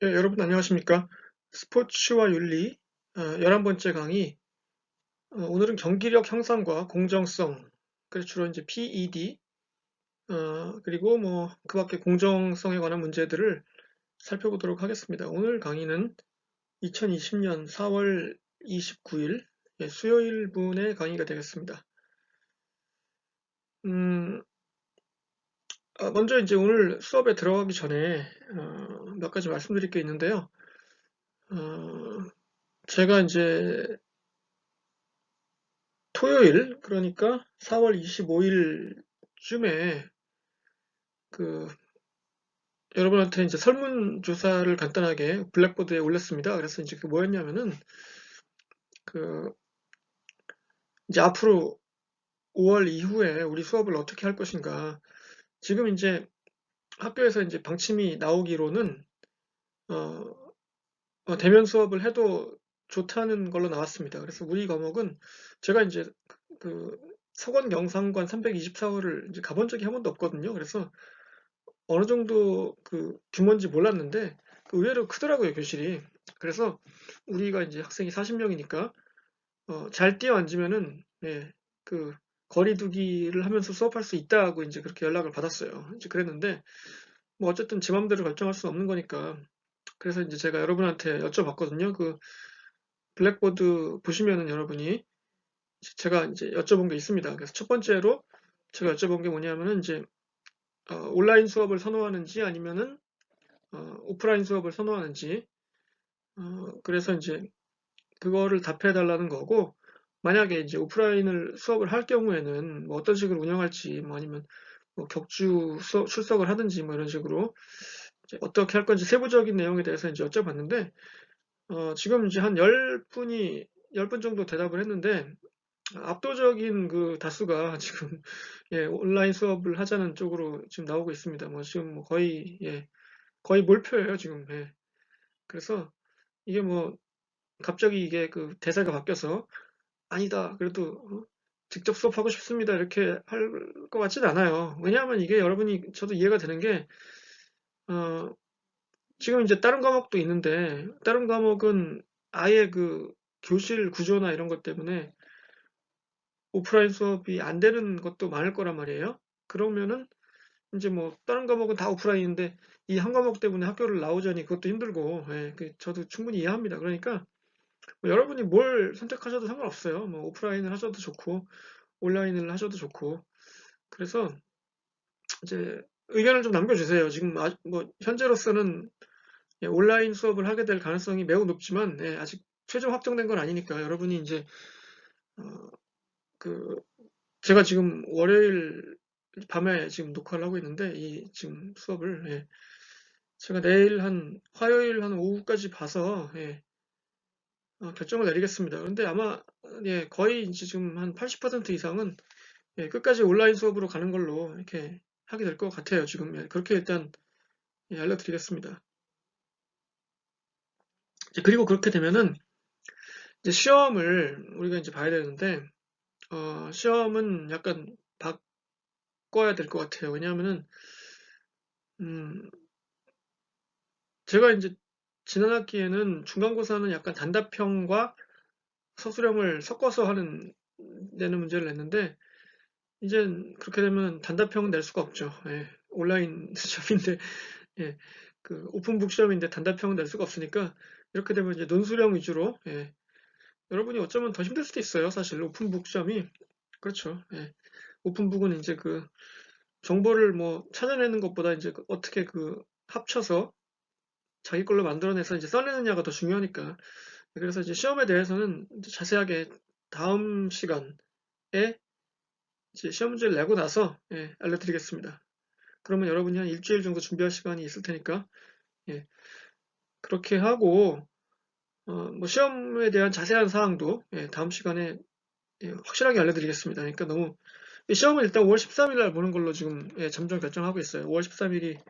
여러분 안녕하십니까? 스포츠와 윤리 11번째 강의. 오늘은 경기력 향상과 공정성, 그래서 주로 이제 PED, 그리고 뭐 그 밖에 공정성에 관한 문제들을 살펴보도록 하겠습니다. 오늘 강의는 2020년 4월 29일 수요일 분의 강의가 되겠습니다. 음, 먼저 이제 오늘 수업에 들어가기 전에 몇 가지 말씀드릴 게 있는데요. 어, 제가 이제 토요일, 그러니까 4월 25일쯤에 그 여러분한테 이제 설문조사를 간단하게 블랙보드에 올렸습니다. 그래서 이제 그 뭐였냐면은 그 이제 앞으로 5월 이후에 우리 수업을 어떻게 할 것인가. 지금 이제 학교에서 이제 방침이 나오기로는 어, 대면 수업을 해도 좋다는 걸로 나왔습니다. 그래서 우리 과목은 제가 이제 그 서권경상관 324호를 이제 가본 적이 한 번도 없거든요. 그래서 어느 정도 그 규모인지 몰랐는데 의외로 크더라고요, 교실이. 그래서 우리가 이제 학생이 40명이니까 잘 뛰어 앉으면은 그 거리 두기를 하면서 수업할 수 있다고 이제 그렇게 연락을 받았어요. 이제 그랬는데 뭐 어쨌든 제 맘대로 결정할 수는 없는 거니까. 그래서 이제 제가 여러분한테 여쭤봤거든요. 그 블랙보드 보시면은 여러분이 제가 이제 여쭤본 게 있습니다. 그래서 첫 번째로 제가 여쭤본 게 뭐냐면은 이제 온라인 수업을 선호하는지 아니면은 오프라인 수업을 선호하는지, 그래서 이제 그거를 답해 달라는 거고, 만약에 이제 오프라인을 수업을 할 경우에는 뭐 어떤 식으로 운영할지, 뭐 아니면 뭐 격주 출석을 하든지 뭐 이런 식으로 이제 어떻게 할 건지 세부적인 내용에 대해서 이제 여쭤봤는데, 지금 이제 한 10분이, 10분 정도 대답을 했는데, 압도적인 그 다수가 지금, 온라인 수업을 하자는 쪽으로 지금 나오고 있습니다. 뭐 지금 뭐 거의, 거의 몰표예요, 지금. 예. 그래서 이게 뭐 갑자기 이게 그 대사가 바뀌어서 아니다. 그래도 직접 수업하고 싶습니다. 이렇게 할 것 같진 않아요. 왜냐하면 이게 여러분이 저도 이해가 되는 게 어, 지금 이제 다른 과목도 있는데 다른 과목은 아예 그 교실 구조나 이런 것 때문에 오프라인 수업이 안 되는 것도 많을 거란 말이에요. 그러면은 이제 뭐 다른 과목은 다 오프라인인데 이 한 과목 때문에 학교를 나오자니 그것도 힘들고, 저도 충분히 이해합니다. 그러니까 뭐 여러분이 뭘 선택하셔도 상관없어요. 뭐 오프라인을 하셔도 좋고 온라인을 하셔도 좋고. 그래서 이제 의견을 좀 남겨주세요. 지금 뭐 현재로서는 온라인 수업을 하게 될 가능성이 매우 높지만 아직 최종 확정된 건 아니니까 여러분이 이제 어, 그 제가 지금 월요일 밤에 지금 녹화를 하고 있는데 이 지금 수업을 제가 내일 한 화요일 한 오후까지 봐서 결정을 내리겠습니다. 그런데 아마 거의 이제 지금 한 80% 이상은 끝까지 온라인 수업으로 가는 걸로 이렇게 하게 될 것 같아요. 지금 그렇게 일단 알려드리겠습니다. 그리고 그렇게 되면은 이제 시험을 우리가 이제 봐야 되는데 시험은 약간 바꿔야 될 것 같아요. 왜냐하면은 음, 제가 이제 지난 학기에는 중간고사는 약간 단답형과 서술형을 섞어서 내는 문제를 냈는데 이젠 그렇게 되면 단답형은 낼 수가 없죠. 온라인 시험인데 그 오픈북 시험인데 단답형은 낼 수가 없으니까 이렇게 되면 이제 논술형 위주로 여러분이 어쩌면 더 힘들 수도 있어요. 사실 오픈북 시험이 그렇죠. 오픈북은 이제 그 정보를 뭐 찾아내는 것보다 이제 어떻게 그 합쳐서 자기 걸로 만들어내서 이제 써내느냐가 더 중요하니까. 그래서 이제 시험에 대해서는 이제 자세하게 다음 시간에 이제 시험 문제를 내고 나서 알려드리겠습니다. 그러면 여러분이 한 일주일 정도 준비할 시간이 있을 테니까 예, 그렇게 하고 뭐 시험에 대한 자세한 사항도 다음 시간에 확실하게 알려드리겠습니다. 그러니까 너무 시험은 일단 5월 13일 날 보는 걸로 지금 잠정 결정하고 있어요. 5월 13일이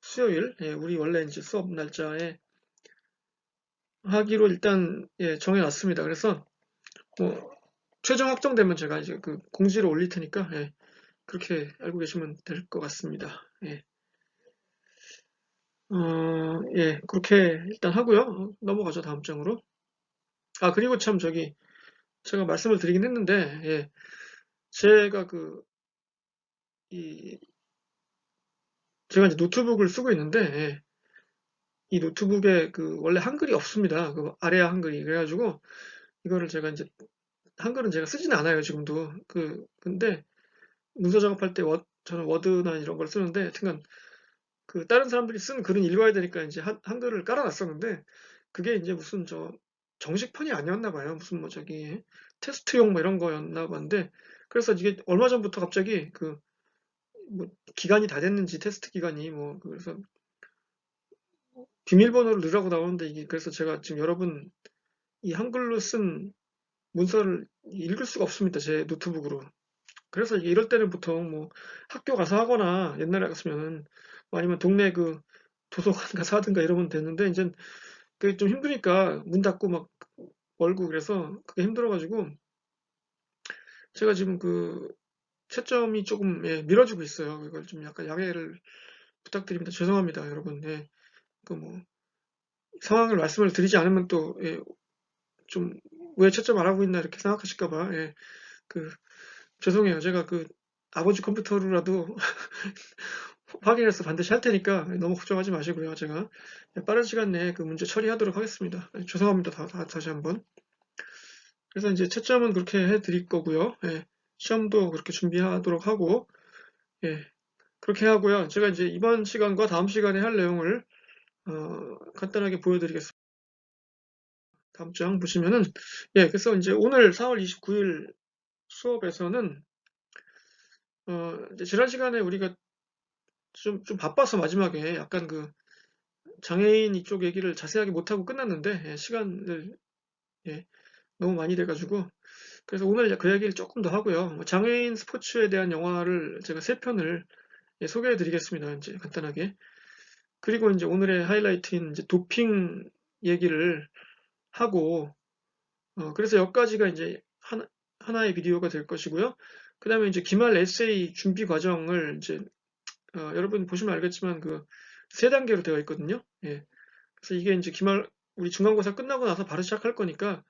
수요일, 우리 원래 이제 수업 날짜에 하기로 일단 정해놨습니다. 그래서 뭐 최종 확정되면 제가 이제 그 공지를 올릴 테니까 그렇게 알고 계시면 될 것 같습니다. 예, 그렇게 일단 하고요. 넘어가죠, 다음 장으로. 아, 그리고 참 제가 말씀을 드리긴 했는데, 예, 제가 이, 제가 이제 노트북을 쓰고 있는데, 예, 이 노트북에 원래 한글이 없습니다. 아래아 한글이. 그래가지고, 이거를 제가 이제, 한글은 제가 쓰지는 않아요, 지금도. 근데, 문서 작업할 때 저는 워드나 이런 걸 쓰는데, 하여튼간, 다른 사람들이 쓴 글은 읽어야 되니까 이제 한글을 깔아놨었는데, 그게 이제 무슨 정식판이 아니었나 봐요. 무슨 테스트용 뭐 이런 거였나 봤는데, 그래서 이게 얼마 전부터 갑자기 뭐 기간이 다 됐는지 테스트 기간이 뭐 그래서 비밀번호를 넣으라고 나오는데 이게 그래서 제가 지금 여러분 이 한글로 쓴 문서를 읽을 수가 없습니다. 제 노트북으로. 그래서 이게 이럴 때는 보통 뭐 학교 가서 하거나 옛날에 같으면은 뭐 아니면 동네 도서관 가서 하든가 이러면 됐는데 이제 그게 좀 힘드니까 문 닫고 막 멀고 그래서 그게 힘들어가지고 제가 지금 채점이 조금 예, 미뤄지고 있어요. 이걸 좀 약간 양해를 부탁드립니다. 죄송합니다, 여러분. 예, 뭐 상황을 말씀을 드리지 않으면 또 예, 좀 왜 채점 안 하고 있나 이렇게 생각하실까봐 예, 그 죄송해요. 제가 아버지 컴퓨터로라도 확인해서 반드시 할 테니까 너무 걱정하지 마시고요. 제가 빠른 시간 내에 그 문제 처리하도록 하겠습니다. 예, 죄송합니다. 다시 한번. 그래서 이제 채점은 그렇게 해드릴 거고요. 예, 시험도 그렇게 준비하도록 하고 예, 그렇게 하고요. 제가 이제 이번 시간과 다음 시간에 할 내용을 간단하게 보여드리겠습니다. 다음 장 보시면은 예, 그래서 이제 오늘 4월 29일 수업에서는 이제 지난 시간에 우리가 좀 바빠서 마지막에 약간 장애인 이쪽 얘기를 자세하게 못하고 끝났는데 예, 시간을 예, 너무 많이 돼가지고 그래서 오늘 그 얘기를 조금 더 하고요. 뭐 장애인 스포츠에 대한 영화를 제가 3편을 예, 소개해 드리겠습니다. 이제 간단하게. 그리고 이제 오늘의 하이라이트인 이제 도핑 얘기를 하고 그래서 여기까지가 이제 하나의 비디오가 될 것이고요. 그 다음에 이제 기말 에세이 준비 과정을 이제 여러분 보시면 알겠지만 3단계로 되어 있거든요. 예. 그래서 이게 이제 우리 중간고사 끝나고 나서 바로 시작할 거니까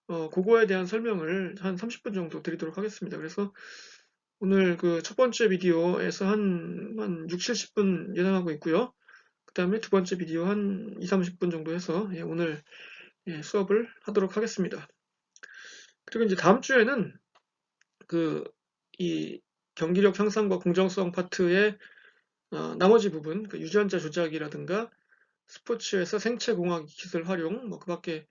그거에 대한 설명을 한 30분 정도 드리도록 하겠습니다. 그래서 오늘 첫 번째 비디오에서 한 6, 70분 예상하고 있고요. 그 다음에 두 번째 비디오 한 2, 30분 정도 해서 예, 오늘 예, 수업을 하도록 하겠습니다. 그리고 이제 다음 주에는 이 경기력 향상과 공정성 파트의 나머지 부분, 유전자 조작이라든가 스포츠에서 생체공학 기술 활용, 뭐 그밖에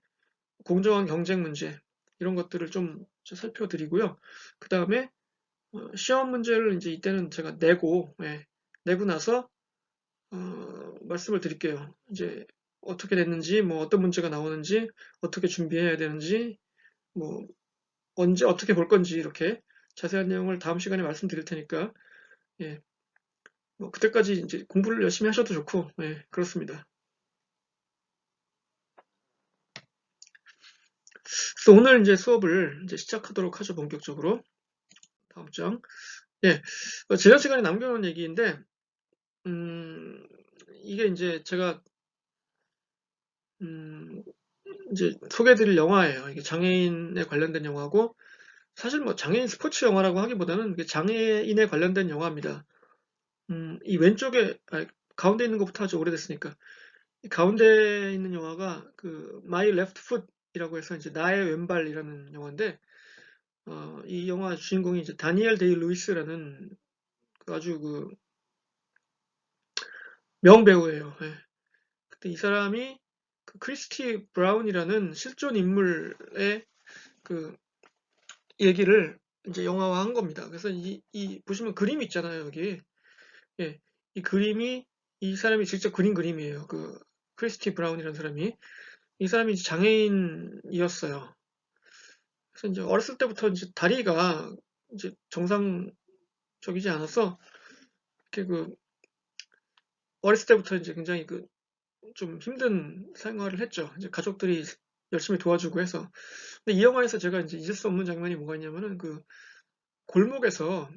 공정한 경쟁 문제 이런 것들을 좀 살펴드리고요. 그 다음에 시험 문제를 이제 이때는 제가 예, 내고 나서 말씀을 드릴게요. 이제 어떻게 됐는지, 뭐 어떤 문제가 나오는지, 어떻게 준비해야 되는지, 뭐 언제 어떻게 볼 건지 이렇게 자세한 내용을 다음 시간에 말씀드릴 테니까 예, 뭐 그때까지 이제 공부를 열심히 하셔도 좋고 예, 그렇습니다. 그래서 오늘 이제 수업을 이제 시작하도록 하죠. 본격적으로. 다음 장. 예. 지난 시간에 남겨놓은 얘기인데 음, 이게 이제 제가 이제 소개해드릴 영화예요. 이게 장애인에 관련된 영화고 사실 뭐 장애인 스포츠 영화라고 하기보다는 이게 장애인에 관련된 영화입니다. 이 왼쪽에 가운데 있는 것부터 아주 오래됐으니까 이 가운데 있는 영화가 My Left Foot이라고 해서 이제 나의 왼발이라는 영화인데 이 영화 주인공이 이제 다니엘 데이 루이스라는 아주 명배우예요. 예. 근데 이 사람이 크리스티 브라운이라는 실존 인물의 그 얘기를 이제 영화화한 겁니다. 그래서 보시면 그림이 있잖아요, 여기. 예. 이 그림이 이 사람이 직접 그린 그림이에요. 크리스티 브라운이라는 사람이. 이 사람이 이제 장애인이었어요. 그래서 이제 어렸을 때부터 이제 다리가 이제 정상적이지 않아서 이렇게 어렸을 때부터 이제 굉장히 좀 힘든 생활을 했죠. 이제 가족들이 열심히 도와주고 해서. 근데 이 영화에서 제가 이제 잊을 수 없는 장면이 뭐가 있냐면은 골목에서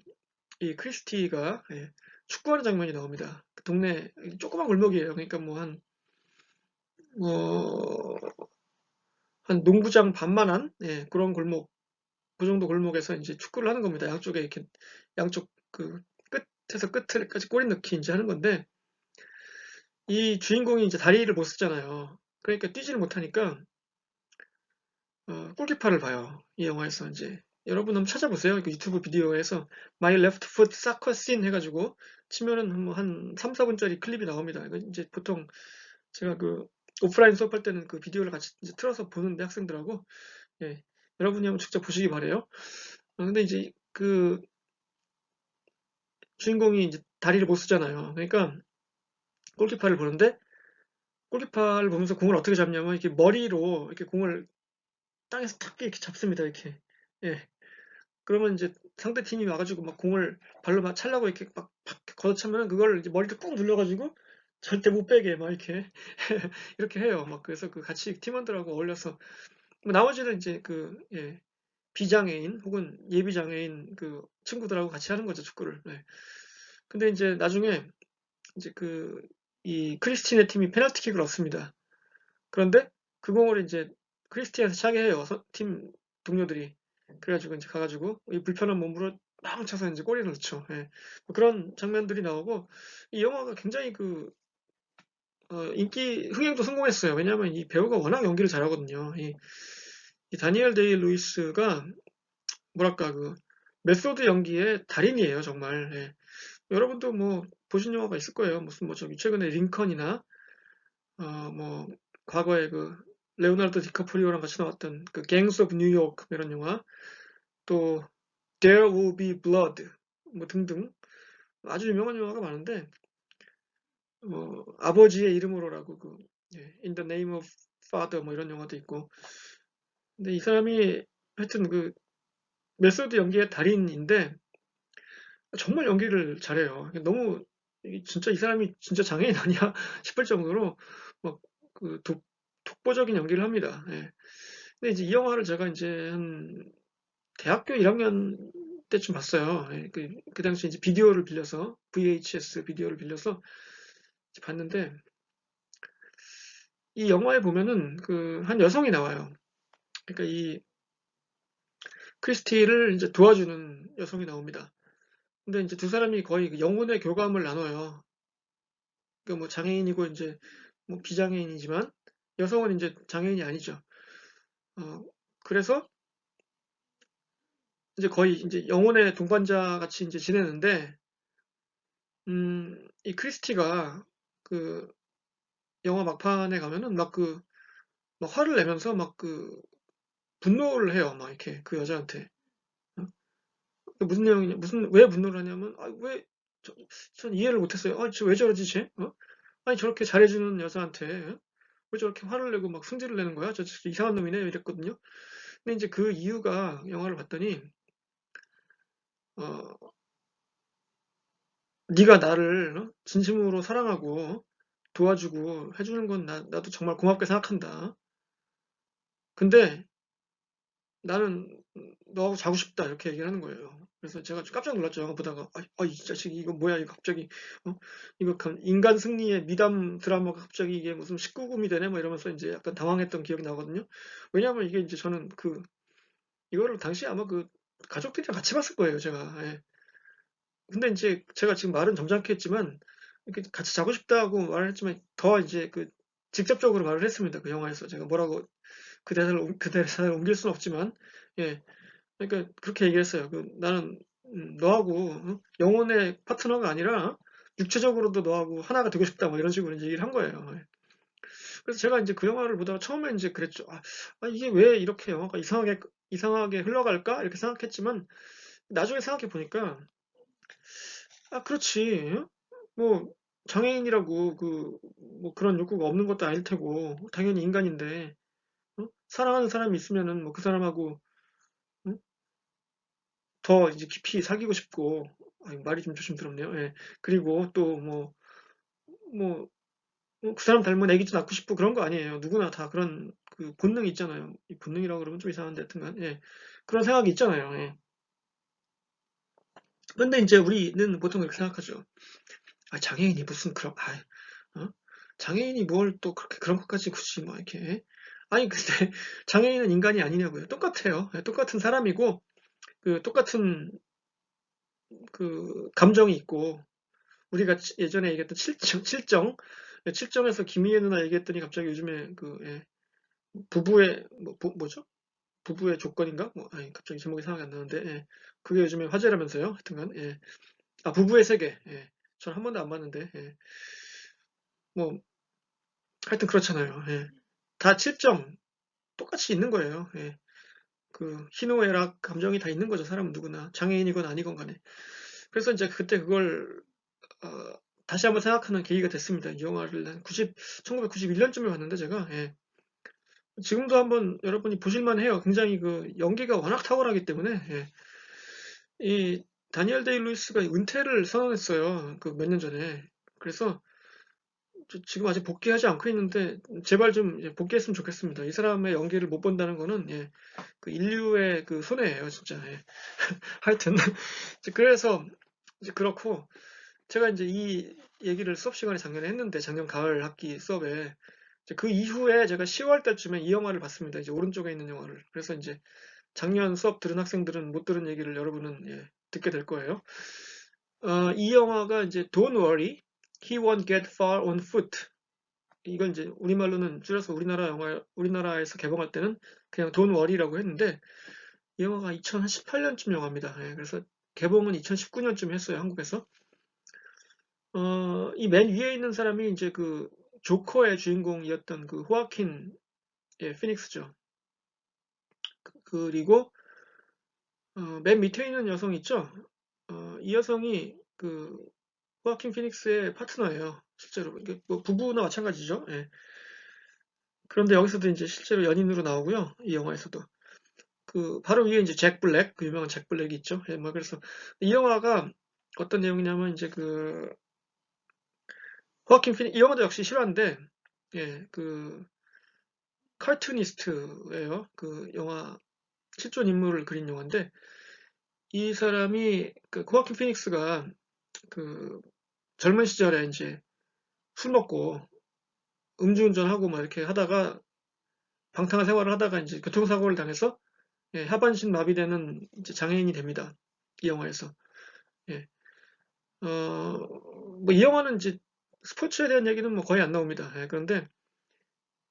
이 크리스티가 예, 축구하는 장면이 나옵니다. 그 동네 조그만 골목이에요. 그러니까 뭐, 한 농구장 반만한, 예, 그런 골목, 그 정도 골목에서 이제 축구를 하는 겁니다. 양쪽에 이렇게, 양쪽 그 끝에서 끝까지 꼬리 넣기 이제 하는 건데, 이 주인공이 이제 다리를 못 쓰잖아요. 그러니까 뛰지를 못하니까, 골키퍼를 봐요. 이 영화에서 이제. 여러분 한번 찾아보세요. 그 유튜브 비디오에서 My Left Foot Soccer Scene 해가지고 치면은 뭐한 3, 4분짜리 클립이 나옵니다. 이거 이제 보통 제가 그 오프라인 수업할 때는 그 비디오를 같이 이제 틀어서 보는데 학생들하고, 예, 여러분이 한번 직접 보시기 바래요. 근데 이제 그 주인공이 이제 다리를 못 쓰잖아요. 그러니까 골키퍼를 보는데 골키퍼를 보면서 공을 어떻게 잡냐면 이렇게 머리로 이렇게 공을 땅에서 탁 이렇게 잡습니다. 이렇게. 예. 그러면 이제 상대 팀이 와가지고 막 공을 발로 막 찰라고 이렇게 팍 걷어차면 그걸 이제 머리를 꾹 눌러가지고 절대 못 빼게 막 이렇게 이렇게 해요. 막 그래서 그 같이 팀원들하고 어울려서 뭐 나머지는 이제 그 예, 비장애인 혹은 예비장애인 그 친구들하고 같이 하는 거죠 축구를. 네. 근데 이제 나중에 이제 그 이 크리스티네 팀이 페널티킥을 얻습니다. 그런데 그 공을 이제 크리스티에서 차게 해요. 팀 동료들이. 그래가지고 이제 가가지고 이 불편한 몸으로 막 차서 이제 골을 넣죠. 예. 뭐 그런 장면들이 나오고 이 영화가 굉장히 그 인기 흥행도 성공했어요. 왜냐하면 이 배우가 워낙 연기를 잘하거든요. 이 다니엘 데이 루이스가 뭐랄까 그 메소드 연기의 달인이에요, 정말. 예. 여러분도 뭐 보신 영화가 있을 거예요. 무슨 뭐 저기 최근에 링컨이나 뭐 과거에 그 레오나르도 디카프리오랑 같이 나왔던 그 갱스 오브 뉴욕 이런 영화, 또 There Will Be Blood 뭐 등등 아주 유명한 영화가 많은데 아버지의 이름으로라고 그 예, In the Name of Father 뭐 이런 영화도 있고. 근데 이 사람이 하여튼 그 메소드 연기의 달인인데 정말 연기를 잘해요. 너무 진짜 이 사람이 진짜 장애인 아니야 싶을 정도로 막 그 독보적인 연기를 합니다. 예. 근데 이제 이 영화를 제가 이제 한 대학교 1학년 때쯤 봤어요. 예, 그 당시 이제 비디오를 빌려서 VHS 비디오를 빌려서 봤는데 이 영화에 보면은 그 한 여성이 나와요. 그러니까 이 크리스티를 이제 도와주는 여성이 나옵니다. 근데 이제 두 사람이 거의 그 영혼의 교감을 나눠요. 그러니까 뭐 장애인이고 이제 뭐 비장애인이지만 여성은 이제 장애인이 아니죠. 어, 그래서 이제 거의 이제 영혼의 동반자 같이 이제 지내는데, 이 크리스티가 그 영화 막판에 가면은 막 화를 내면서 막 그 분노를 해요. 막 이렇게 그 여자한테. 어? 무슨 내용이냐, 왜 분노를 하냐면, 전 이해를 못했어요. 쟤왜 저러지, 쟤? 아니, 저렇게 잘해주는 여자한테, 왜 저렇게 화를 내고 막 승질을 내는 거야? 저 진짜 이상한 놈이네, 이랬거든요. 근데 이제 그 이유가 영화를 봤더니, 어, 네가 나를 진심으로 사랑하고 도와주고 해주는 건 나도 정말 고맙게 생각한다. 근데 나는 너하고 자고 싶다 이렇게 얘기를 하는 거예요. 그래서 제가 좀 깜짝 놀랐죠. 영화 보다가 이 자식이 이거 뭐야 이거 갑자기 이거 인간 승리의 미담 드라마가 갑자기 이게 무슨 19금이 되네 뭐 이러면서 이제 약간 당황했던 기억이 나거든요. 왜냐하면 이게 이제 저는 이거를 당시에 아마 그 가족들이랑 같이 봤을 거예요, 제가. 예. 근데 이제 제가 지금 말은 점잖게 했지만 이렇게 같이 자고 싶다고 말을 했지만 더 이제 그 직접적으로 말을 했습니다. 그 영화에서 제가 뭐라고 그 대사를 옮길 수는 없지만 예. 그러니까 그렇게 얘기했어요. 나는 너하고 영혼의 파트너가 아니라 육체적으로도 너하고 하나가 되고 싶다 뭐 이런 식으로 이제 얘기를 한 거예요. 예. 그래서 제가 이제 그 영화를 보다가 처음에 이제 그랬죠. 이게 왜 이렇게 영화가 이상하게 흘러갈까? 이렇게 생각했지만 나중에 생각해 보니까 그렇지. 뭐 장애인이라고 뭐 그런 욕구가 없는 것도 아닐 테고 당연히 인간인데 사랑하는 사람이 있으면은 뭐 그 사람하고 응? 더 이제 깊이 사귀고 싶고 말이 좀 조심스럽네요. 예. 그리고 또 뭐 그 사람 닮은 애기도 낳고 싶고 그런 거 아니에요. 누구나 다 그런 그 본능이 있잖아요. 이 본능이라고 그러면 좀 이상한데 하여튼간 예. 그런 생각이 있잖아요. 예. 근데 이제 우리는 보통 그렇게 생각하죠. 아, 장애인이 무슨 그런, 어? 장애인이 뭘 또 그렇게 그런 것까지 굳이 뭐 이렇게. 아니, 근데 장애인은 인간이 아니냐고요. 똑같아요. 예, 똑같은 사람이고, 그 똑같은 그 감정이 있고, 우리가 예전에 얘기했던 칠정에서 김희애 누나 얘기했더니 갑자기 요즘에 그, 예, 부부의, 뭐죠? 부부의 조건인가? 뭐, 아니, 갑자기 제목이 생각이 안 나는데, 예. 그게 요즘에 화제라면서요. 하여튼간, 예. 아, 부부의 세계. 예. 전 한 번도 안 봤는데, 예. 뭐, 하여튼 그렇잖아요. 예. 다 칠정, 똑같이 있는 거예요. 예. 그, 희노애락 감정이 다 있는 거죠. 사람은 누구나. 장애인이건 아니건 간에. 그래서 이제 그때 그걸, 어, 다시 한번 생각하는 계기가 됐습니다. 이 영화를 한 1991년쯤에 봤는데 제가, 예. 지금도 한번 여러분이 보실만 해요. 굉장히 그 연기가 워낙 탁월하기 때문에, 예. 이 다니엘 데이 루이스가 은퇴를 선언했어요. 그 몇 년 전에. 그래서 지금 아직 복귀하지 않고 있는데 제발 좀 복귀했으면 좋겠습니다. 이 사람의 연기를 못 본다는 거는 예, 그 인류의 그 손해예요, 진짜. 예. 하여튼 그래서 이제 그렇고 제가 이제 이 얘기를 수업 시간에 작년에 했는데 작년 가을 학기 수업에 이제 그 이후에 제가 10월 때쯤에 이 영화를 봤습니다. 이제 오른쪽에 있는 영화를. 그래서 이제 작년 수업 들은 학생들은 못 들은 얘기를 여러분은 예, 듣게 될 거예요. 이 영화가 이제 Don't worry, he won't get far on foot. 이건 이제 우리말로는 줄여서 우리나라에서 개봉할 때는 그냥 Don't worry라고 했는데 이 영화가 2018년쯤 영화입니다. 예, 그래서 개봉은 2019년쯤 했어요, 한국에서. 이 맨 위에 있는 사람이 이제 그 조커의 주인공이었던 그 호아킨 예, 피닉스죠. 그리고 맨 밑에 있는 여성 있죠? 이 여성이 그 호아킨 피닉스의 파트너예요. 실제로 이게 뭐 부부나 마찬가지죠. 예. 그런데 여기서도 이제 실제로 연인으로 나오고요. 이 영화에서도 그 바로 위에 이제 잭 블랙 그 유명한 잭 블랙이 있죠. 예, 뭐 그래서 이 영화가 어떤 내용이냐면 이제 그 호아킨 피닉 이 영화도 역시 실화인데 예, 그 카툰니스트예요. 그 영화 실존 인물을 그린 영화인데 이 사람이 그 호아킨 피닉스가 그 젊은 시절에 이제 술 먹고 음주운전하고 막 이렇게 하다가 방탕한 생활을 하다가 이제 교통사고를 당해서 예, 하반신 마비되는 이제 장애인이 됩니다. 이 영화에서. 예. 뭐 이 영화는 이제 스포츠에 대한 얘기는 뭐 거의 안 나옵니다. 예, 그런데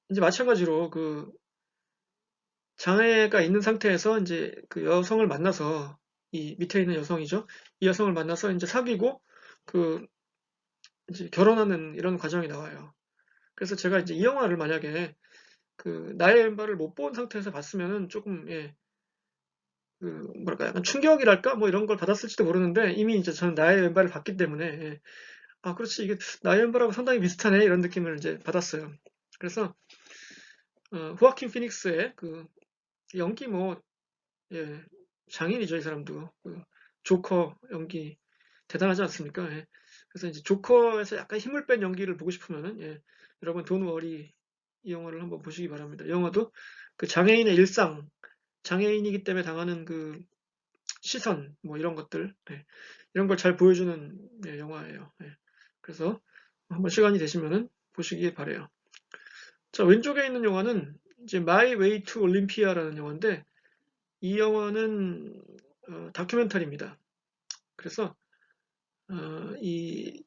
이제 마찬가지로 그 장애가 있는 상태에서 이제 그 여성을 만나서 이 밑에 있는 여성이죠. 이 여성을 만나서 이제 사귀고 그 이제 결혼하는 이런 과정이 나와요. 그래서 제가 이제 이 영화를 만약에 그 나의 왼발을 못 본 상태에서 봤으면은 조금 예, 그 뭐랄까 약간 충격이랄까 뭐 이런 걸 받았을지도 모르는데 이미 이제 저는 나의 왼발을 봤기 때문에 예. 아 그렇지 이게 나의 왼발하고 상당히 비슷하네 이런 느낌을 이제 받았어요. 그래서 호아킨 피닉스의 그 연기 뭐 예, 장인이죠 이 사람도 그 조커 연기 대단하지 않습니까? 예. 그래서 이제 조커에서 약간 힘을 뺀 연기를 보고 싶으면은 예, 여러분 돈 워리 이 영화를 한번 보시기 바랍니다. 영화도 그 장애인의 일상, 장애인이기 때문에 당하는 그 시선, 뭐 이런 것들, 예, 이런 걸 잘 보여주는 예, 영화예요. 예. 그래서 한번 시간이 되시면은 보시기 바래요. 자, 왼쪽에 있는 영화는 이제 My Way to Olympia라는 영화인데 이 영화는 다큐멘터리입니다. 그래서 이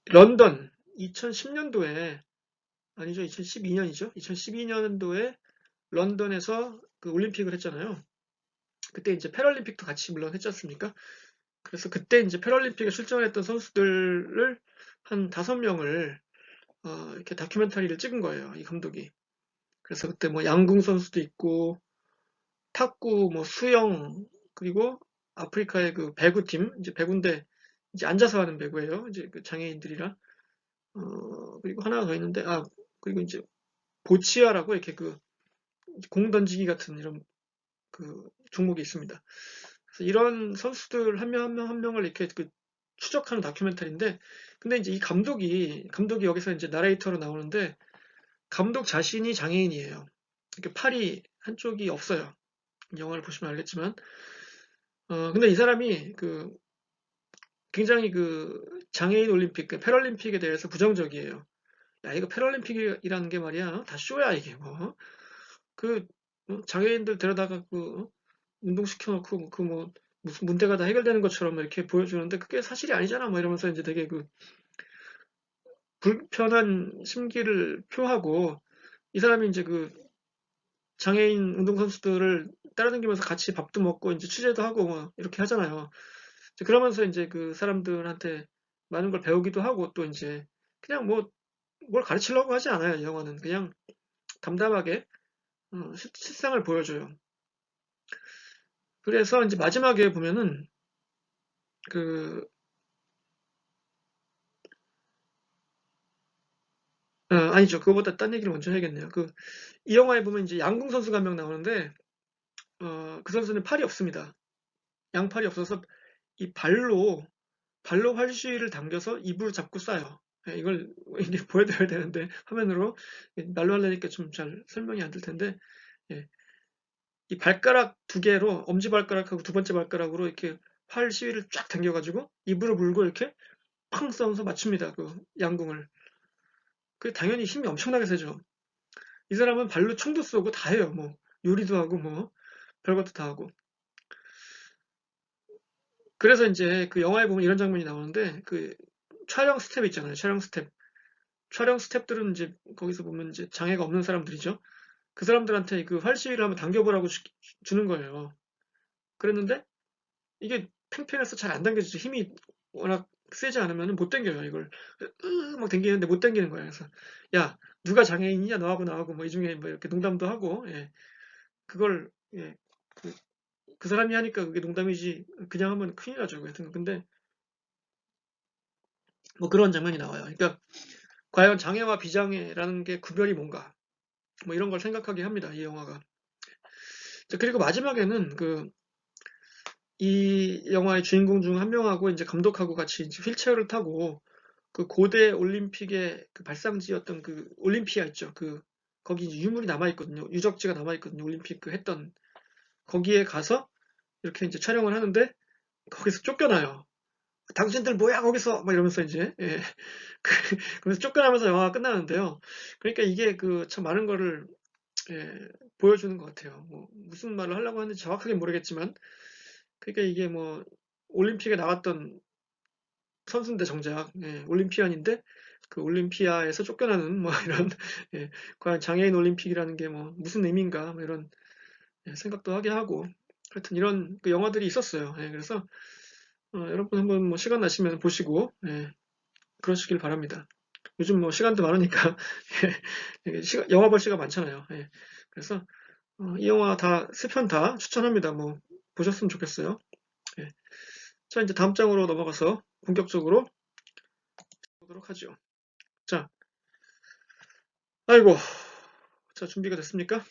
런던 2010년도에 아니죠, 2012년이죠. 2012년도에 런던에서 그 올림픽을 했잖아요. 그때 이제 패럴림픽도 같이 물론 했지 않습니까? 그래서 그때 이제 패럴림픽에 출전했던 선수들을 한 5명을 이렇게 다큐멘터리를 찍은 거예요. 이 감독이. 그래서 그때 뭐 양궁 선수도 있고 탁구, 뭐 수영 그리고 아프리카의 그 배구팀 이제 배구인데 이제 앉아서 하는 배구예요. 이제 그 장애인들이랑 그리고 하나가 더 있는데 그리고 이제 보치아라고 이렇게 그 공 던지기 같은 이런 그 종목이 있습니다. 그래서 이런 선수들 한 명 한 명 한 명을 이렇게 그 추적하는 다큐멘터리인데 근데 이제 이 감독이 여기서 이제 나레이터로 나오는데 감독 자신이 장애인이에요. 이렇게 팔이 한쪽이 없어요. 영화를 보시면 알겠지만 근데 이 사람이 굉장히 장애인 올림픽, 패럴림픽에 대해서 부정적이에요. 야, 이거 패럴림픽이라는 게 말이야, 다 쇼야, 이게 뭐. 그, 장애인들 데려다가 운동시켜놓고, 무슨 문제가 다 해결되는 것처럼 이렇게 보여주는데, 그게 사실이 아니잖아, 뭐 이러면서 이제 되게 불편한 심기를 표하고, 이 사람이 이제 장애인 운동선수들을 따라다니면서 같이 밥도 먹고, 이제 취재도 하고, 뭐, 이렇게 하잖아요. 이제 그러면서 이제 그 사람들한테 많은 걸 배우기도 하고, 또 이제, 그냥 뭘 가르치려고 하지 않아요, 이 영화는. 그냥 담담하게, 실상을 보여줘요. 그래서 이제 마지막에 보면은, 그, 아니죠. 그거보다 딴 얘기를 먼저 해야겠네요. 이 영화에 보면 이제 양궁 선수가 한 명 나오는데, 그 선수는 팔이 없습니다. 양팔이 없어서 이 발로 활시위를 당겨서 입을 잡고 쏴요. 예, 이게 보여드려야 되는데, 화면으로. 말로 하려니까 좀 잘 설명이 안 될 텐데, 예, 이 발가락 두 개로, 엄지발가락하고 두 번째 발가락으로 이렇게 활 시위를 쫙 당겨가지고, 입으로 물고 이렇게 팡 쏘면서 맞춥니다. 양궁을. 당연히 힘이 엄청나게 세죠. 이 사람은 발로 총도 쏘고 다 해요. 뭐, 요리도 하고, 뭐, 별것도 다 하고. 그래서 이제 그 영화에 보면 이런 장면이 나오는데, 촬영 스텝 있잖아요. 촬영 스텝. 촬영 스텝들은 이제 거기서 보면 이제 장애가 없는 사람들이죠. 그 사람들한테 활시위를 한번 당겨보라고 주는 거예요. 그랬는데 이게 팽팽해서 잘 안 당겨지죠. 힘이 워낙 세지 않으면 못 당겨요, 이걸. 막 당기는데 못 당기는 거예요. 그래서, 야, 누가 장애인이냐, 너하고 나하고, 뭐, 이 중에 뭐 이렇게 농담도 하고, 예. 그걸, 예. 그 사람이 하니까 그게 농담이지, 그냥 하면 큰일 나죠. 하여튼. 근데, 뭐 그런 장면이 나와요. 그러니까, 과연 장애와 비장애라는 게 구별이 뭔가, 뭐 이런 걸 생각하게 합니다, 이 영화가. 자, 그리고 마지막에는 이 영화의 주인공 중 한 명하고 이제 감독하고 같이 이제 휠체어를 타고 고대 올림픽의 발상지였던 올림피아 있죠. 거기 이제 유물이 남아있거든요. 유적지가 남아있거든요. 올림픽 했던 거기에 가서 이렇게 이제 촬영을 하는데 거기서 쫓겨나요. 당신들 뭐야 거기서 막 이러면서 이제 예. 그래서 쫓겨나면서 영화가 끝나는데요. 그러니까 이게 참 많은 거를 예, 보여주는 것 같아요. 뭐 무슨 말을 하려고 하는지 정확하게 모르겠지만 그러니까 이게 뭐 올림픽에 나갔던 선수인데 정작 예, 올림피안인데 올림피아에서 쫓겨나는 뭐 이런 예, 과연 장애인 올림픽이라는 게 뭐 무슨 의미인가 뭐 이런 예, 생각도 하게 하고 하여튼 이런 영화들이 있었어요. 예, 그래서 여러분 한번 뭐 시간 나시면 보시고 예, 그러시길 바랍니다. 요즘 뭐 시간도 많으니까 예, 영화 볼 시간 많잖아요. 예, 그래서 이 영화 세 편 다 추천합니다. 뭐 보셨으면 좋겠어요. 예. 자 이제 다음 장으로 넘어가서 본격적으로 보도록 하죠. 자, 아이고, 자 준비가 됐습니까?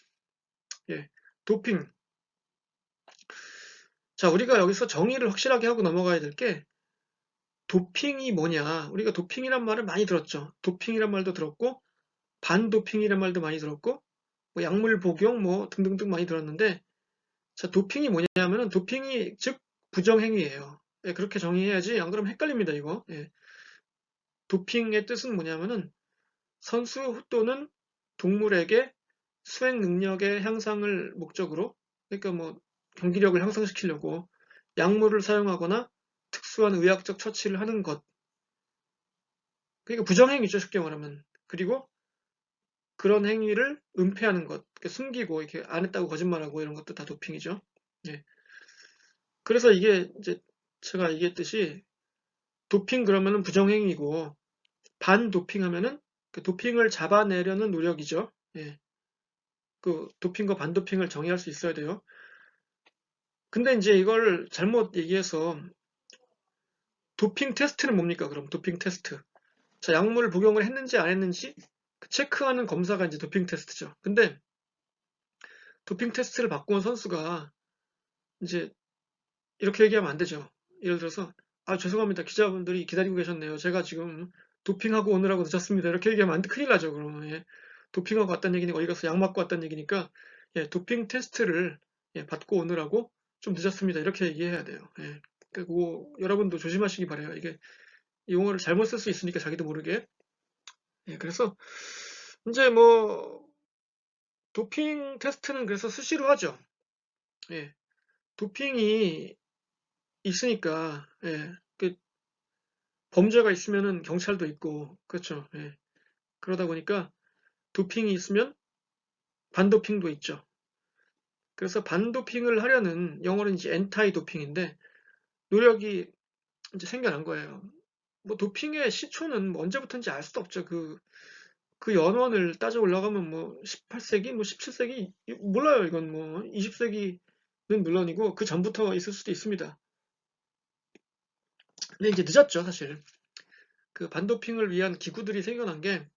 예, 도핑. 자, 우리가 여기서 정의를 확실하게 하고 넘어가야 될 게 도핑이 뭐냐. 우리가 도핑이란 말을 많이 들었죠. 도핑이란 말도 들었고 반도핑이란 말도 많이 들었고 뭐 약물 복용 뭐 등등등 많이 들었는데 자, 도핑이 뭐냐면은 도핑이 즉 부정행위예요. 예, 그렇게 정의해야지 안 그러면 헷갈립니다, 이거. 예. 도핑의 뜻은 뭐냐면은 선수 또는 동물에게 수행 능력의 향상을 목적으로 그러니까 뭐 경기력을 향상시키려고 약물을 사용하거나 특수한 의학적 처치를 하는 것. 그러니까 부정행위죠, 쉽게 말하면. 그리고 그런 행위를 은폐하는 것. 그러니까 숨기고 이렇게 안 했다고 거짓말하고 이런 것도 다 도핑이죠. 예. 그래서 이게 이제 제가 얘기했듯이 도핑 그러면은 부정행위고 반도핑 하면은 도핑을 잡아내려는 노력이죠. 예. 도핑과 반도핑을 정의할 수 있어야 돼요. 근데 이제 이걸 잘못 얘기해서 도핑 테스트는 뭡니까? 그럼 도핑 테스트. 자, 약물을 복용을 했는지 안 했는지 체크하는 검사가 이제 도핑 테스트죠. 근데 도핑 테스트를 받고 온 선수가 이제 이렇게 얘기하면 안 되죠. 예를 들어서 아, 죄송합니다. 기자분들이 기다리고 계셨네요. 제가 지금 도핑하고 오느라고 늦었습니다. 이렇게 얘기하면 안 돼. 큰일 나죠. 그러면 예. 도핑하고 왔다는 얘기니까 어디 가서 약 맞고 왔다는 얘기니까 예, 도핑 테스트를 예, 받고 오느라고 좀 늦었습니다. 이렇게 얘기해야 돼요. 예. 그리고 여러분도 조심하시기 바래요. 이게 용어를 잘못 쓸 수 있으니까 자기도 모르게. 예, 그래서 이제 뭐 도핑 테스트는 그래서 수시로 하죠. 예. 도핑이 있으니까 예. 그 범죄가 있으면은 경찰도 있고 그렇죠. 예. 그러다 보니까 도핑이 있으면 반도핑도 있죠. 그래서 반도핑을 하려는 영어로 이제 엔타이 도핑인데 노력이 이제 생겨난 거예요. 뭐 도핑의 시초는 뭐 언제부터인지 알 수도 없죠. 그 연원을 따져 올라가면 뭐 18세기, 뭐 17세기 몰라요. 이건 뭐 20세기는 물론이고 그 전부터 있을 수도 있습니다. 근데 이제 늦었죠, 사실. 그 반도핑을 위한 기구들이 생겨난 게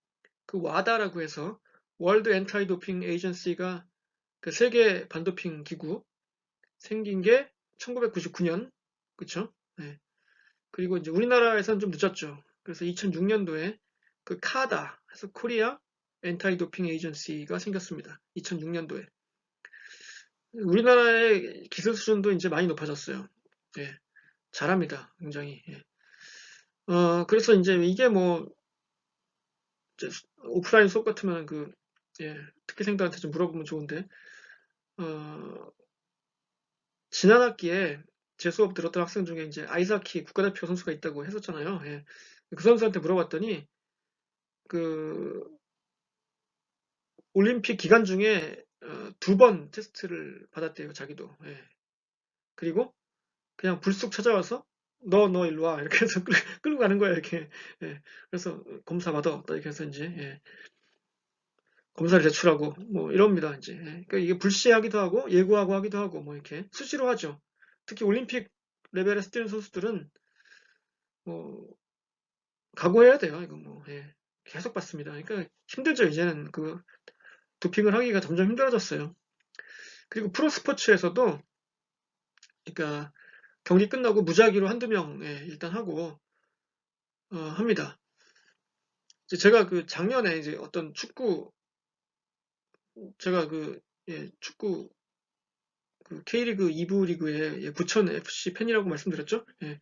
그 와다라고 해서 월드 엔타이 도핑 에이전시가 그 세계 반도핑 기구 생긴 게 1999년, 그쵸? 네. 그리고 이제 우리나라에서는 좀 늦었죠. 그래서 2006년도에 그 카다, 해서 코리아 엔타이 도핑 에이전시가 생겼습니다. 2006년도에. 우리나라의 기술 수준도 이제 많이 높아졌어요. 예, 잘합니다. 굉장히. 예. 그래서 이제 이게 뭐, 이제 오프라인 수업 같으면 예, 특기생들한테 좀 물어보면 좋은데, 어, 지난 학기에 제 수업 들었던 학생 중에 이제 아이스하키 국가대표 선수가 있다고 했었잖아요. 예. 그 선수한테 물어봤더니, 그, 올림픽 기간 중에 2번 테스트를 받았대요, 자기도. 예. 그리고 그냥 불쑥 찾아와서 너 일로 와 이렇게 해서 끌고 가는 거야 이렇게. 예. 그래서 검사 받아 이렇게 해서 이제 예. 검사를 제출하고 뭐 이럽니다 이제. 예. 그러니까 이게 불시하기도 하고 예고하고 하기도 하고 뭐 이렇게 수시로 하죠. 특히 올림픽 레벨의 뛰는 선수들은 뭐 각오해야 돼요 이거 뭐. 예. 계속 받습니다. 그러니까 힘들죠 이제는 그 도핑을 하기가 점점 힘들어졌어요. 그리고 프로 스포츠에서도 그러니까 경기 끝나고 무작위로 한두 명 예, 일단 하고 합니다. 제가 그 작년에 이제 어떤 제가 예, 축구 K리그 2부 리그의 예, 부천 FC 팬이라고 말씀드렸죠? 예,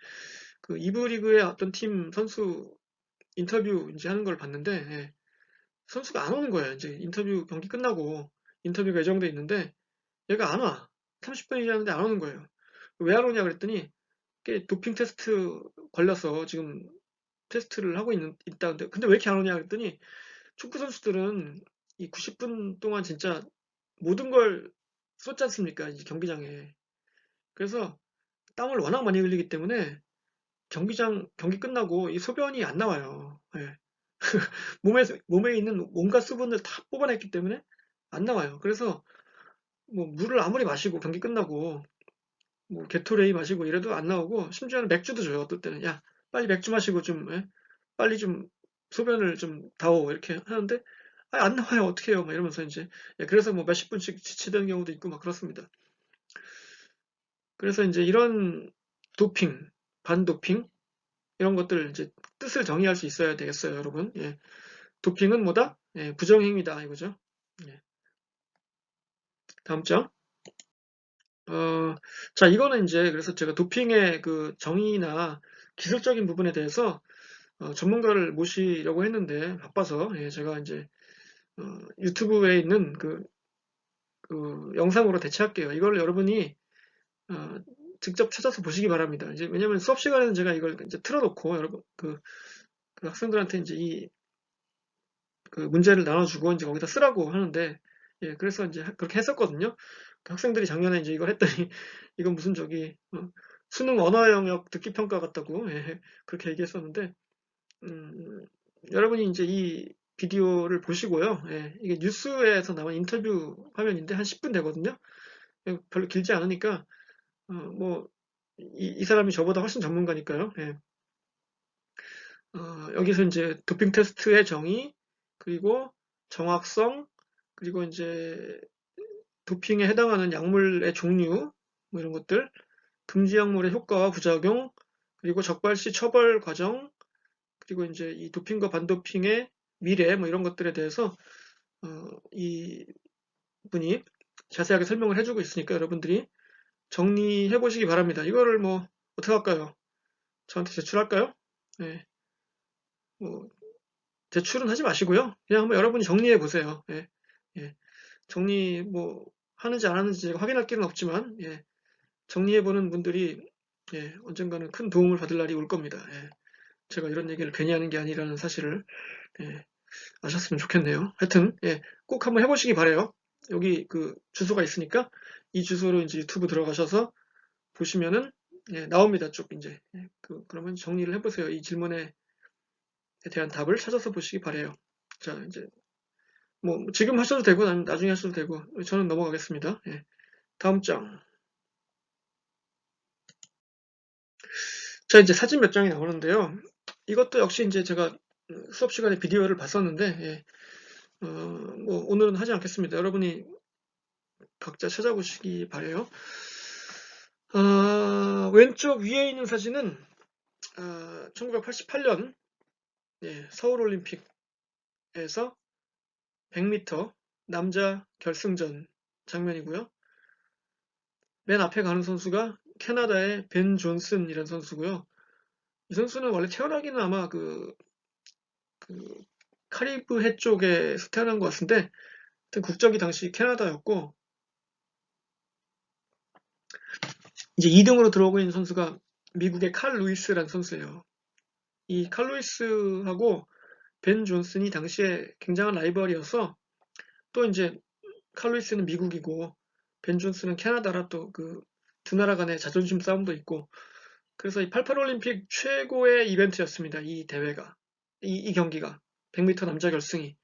그 2부 리그의 어떤 팀 선수 인터뷰 이제 하는 걸 봤는데 예, 선수가 안 오는 거예요. 이제 인터뷰 경기 끝나고 인터뷰가 예정돼 있는데 얘가 안 와. 30분이 지났는데 안 오는 거예요. 왜 안 오냐 그랬더니 도핑 테스트 걸려서 지금 테스트를 하고 있다는데 근데 왜 이렇게 안 오냐 그랬더니 축구 선수들은 이 90분 동안 진짜 모든 걸 쏟지 않습니까? 이제 경기장에. 그래서 땀을 워낙 많이 흘리기 때문에 경기 끝나고 이 소변이 안 나와요. 예. 몸에 있는 온갖 수분을 다 뽑아냈기 때문에 안 나와요. 그래서 뭐 물을 아무리 마시고 경기 끝나고 뭐 게토레이 마시고 이래도 안 나오고 심지어는 맥주도 줘요. 어떨 때는 야 빨리 맥주 마시고 좀 예? 빨리 좀 소변을 좀 다오 이렇게 하는데 안 나와요. 어떻게 해요? 막 이러면서 이제 예, 그래서 뭐 몇십 분씩 지치는 경우도 있고 막 그렇습니다. 그래서 이제 이런 도핑, 반도핑 이런 것들 이제 뜻을 정의할 수 있어야 되겠어요, 여러분. 예. 도핑은 뭐다? 예, 부정행위다 이거죠. 예. 다음 장. 자 이거는 이제 그래서 제가 도핑의 그 정의나 기술적인 부분에 대해서 전문가를 모시려고 했는데 바빠서 예, 제가 이제 유튜브에 있는 그 영상으로 대체할게요. 이걸 여러분이 어, 직접 찾아서 보시기 바랍니다. 이제 왜냐면 수업 시간에는 제가 이걸 이제 틀어놓고 여러분 그 학생들한테 이제 그 문제를 나눠주고 이제 거기다 쓰라고 하는데 예, 그래서 이제 그렇게 했었거든요. 그 학생들이 작년에 이제 이걸 했더니 이건 무슨 수능 언어 영역 듣기 평가 같다고 예, 그렇게 얘기했었는데 여러분이 이제 이 비디오를 보시고요. 예, 이게 뉴스에서 나온 인터뷰 화면인데 한 10분 되거든요. 예, 별로 길지 않으니까 뭐 이 사람이 저보다 훨씬 전문가니까요. 예. 여기서 이제 도핑 테스트의 정의, 그리고 정확성, 그리고 이제 도핑에 해당하는 약물의 종류, 뭐 이런 것들, 금지 약물의 효과와 부작용, 그리고 적발시 처벌 과정, 그리고 이제 이 도핑과 반도핑의 미래, 뭐 이런 것들에 대해서 이 분이 자세하게 설명을 해주고 있으니까 여러분들이 정리해 보시기 바랍니다. 이거를 뭐 어떻게 할까요? 저한테 제출할까요? 예, 뭐 제출은 하지 마시고요. 그냥 한번 여러분이 정리해 보세요. 예, 예. 정리 뭐 하는지 안 하는지 제가 확인할 길은 없지만 예, 정리해 보는 분들이 예, 언젠가는 큰 도움을 받을 날이 올 겁니다. 예. 제가 이런 얘기를 괜히 하는 게 아니라는 사실을 예, 아셨으면 좋겠네요. 하여튼 예, 꼭 한번 해보시기 바래요. 여기 그 주소가 있으니까 이 주소로 이제 유튜브 들어가셔서 보시면은 예, 나옵니다. 쭉 이제 예, 그러면 정리를 해보세요. 이 질문에 대한 답을 찾아서 보시기 바래요. 자 이제 뭐 지금 하셔도 되고 나중에 하셔도 되고 저는 넘어가겠습니다. 예, 다음 장. 자 이제 사진 몇 장이 나오는데요. 이것도 역시 이제 제가 수업 시간에 비디오를 봤었는데 예, 뭐 오늘은 하지 않겠습니다. 여러분이 각자 찾아보시기 바래요. 왼쪽 위에 있는 사진은 1988년 예, 서울올림픽에서 100m 남자 결승전 장면이고요. 맨 앞에 가는 선수가 캐나다의 벤 존슨이라는 선수고요. 이 선수는 원래 태어나기는 아마 그 카리브 해 쪽에서 태어난 것 같은데 국적이 당시 캐나다였고 이제 2등으로 들어오고 있는 선수가 미국의 칼 루이스라는 선수예요. 이 칼 루이스하고 벤 존슨이 당시에 굉장한 라이벌이어서 또 이제 칼 루이스는 미국이고 벤 존슨은 캐나다라 또 그 두 나라 간의 자존심 싸움도 있고 그래서 이 88올림픽 최고의 이벤트였습니다. 이 대회가 이 경기가 100m 남자 결승이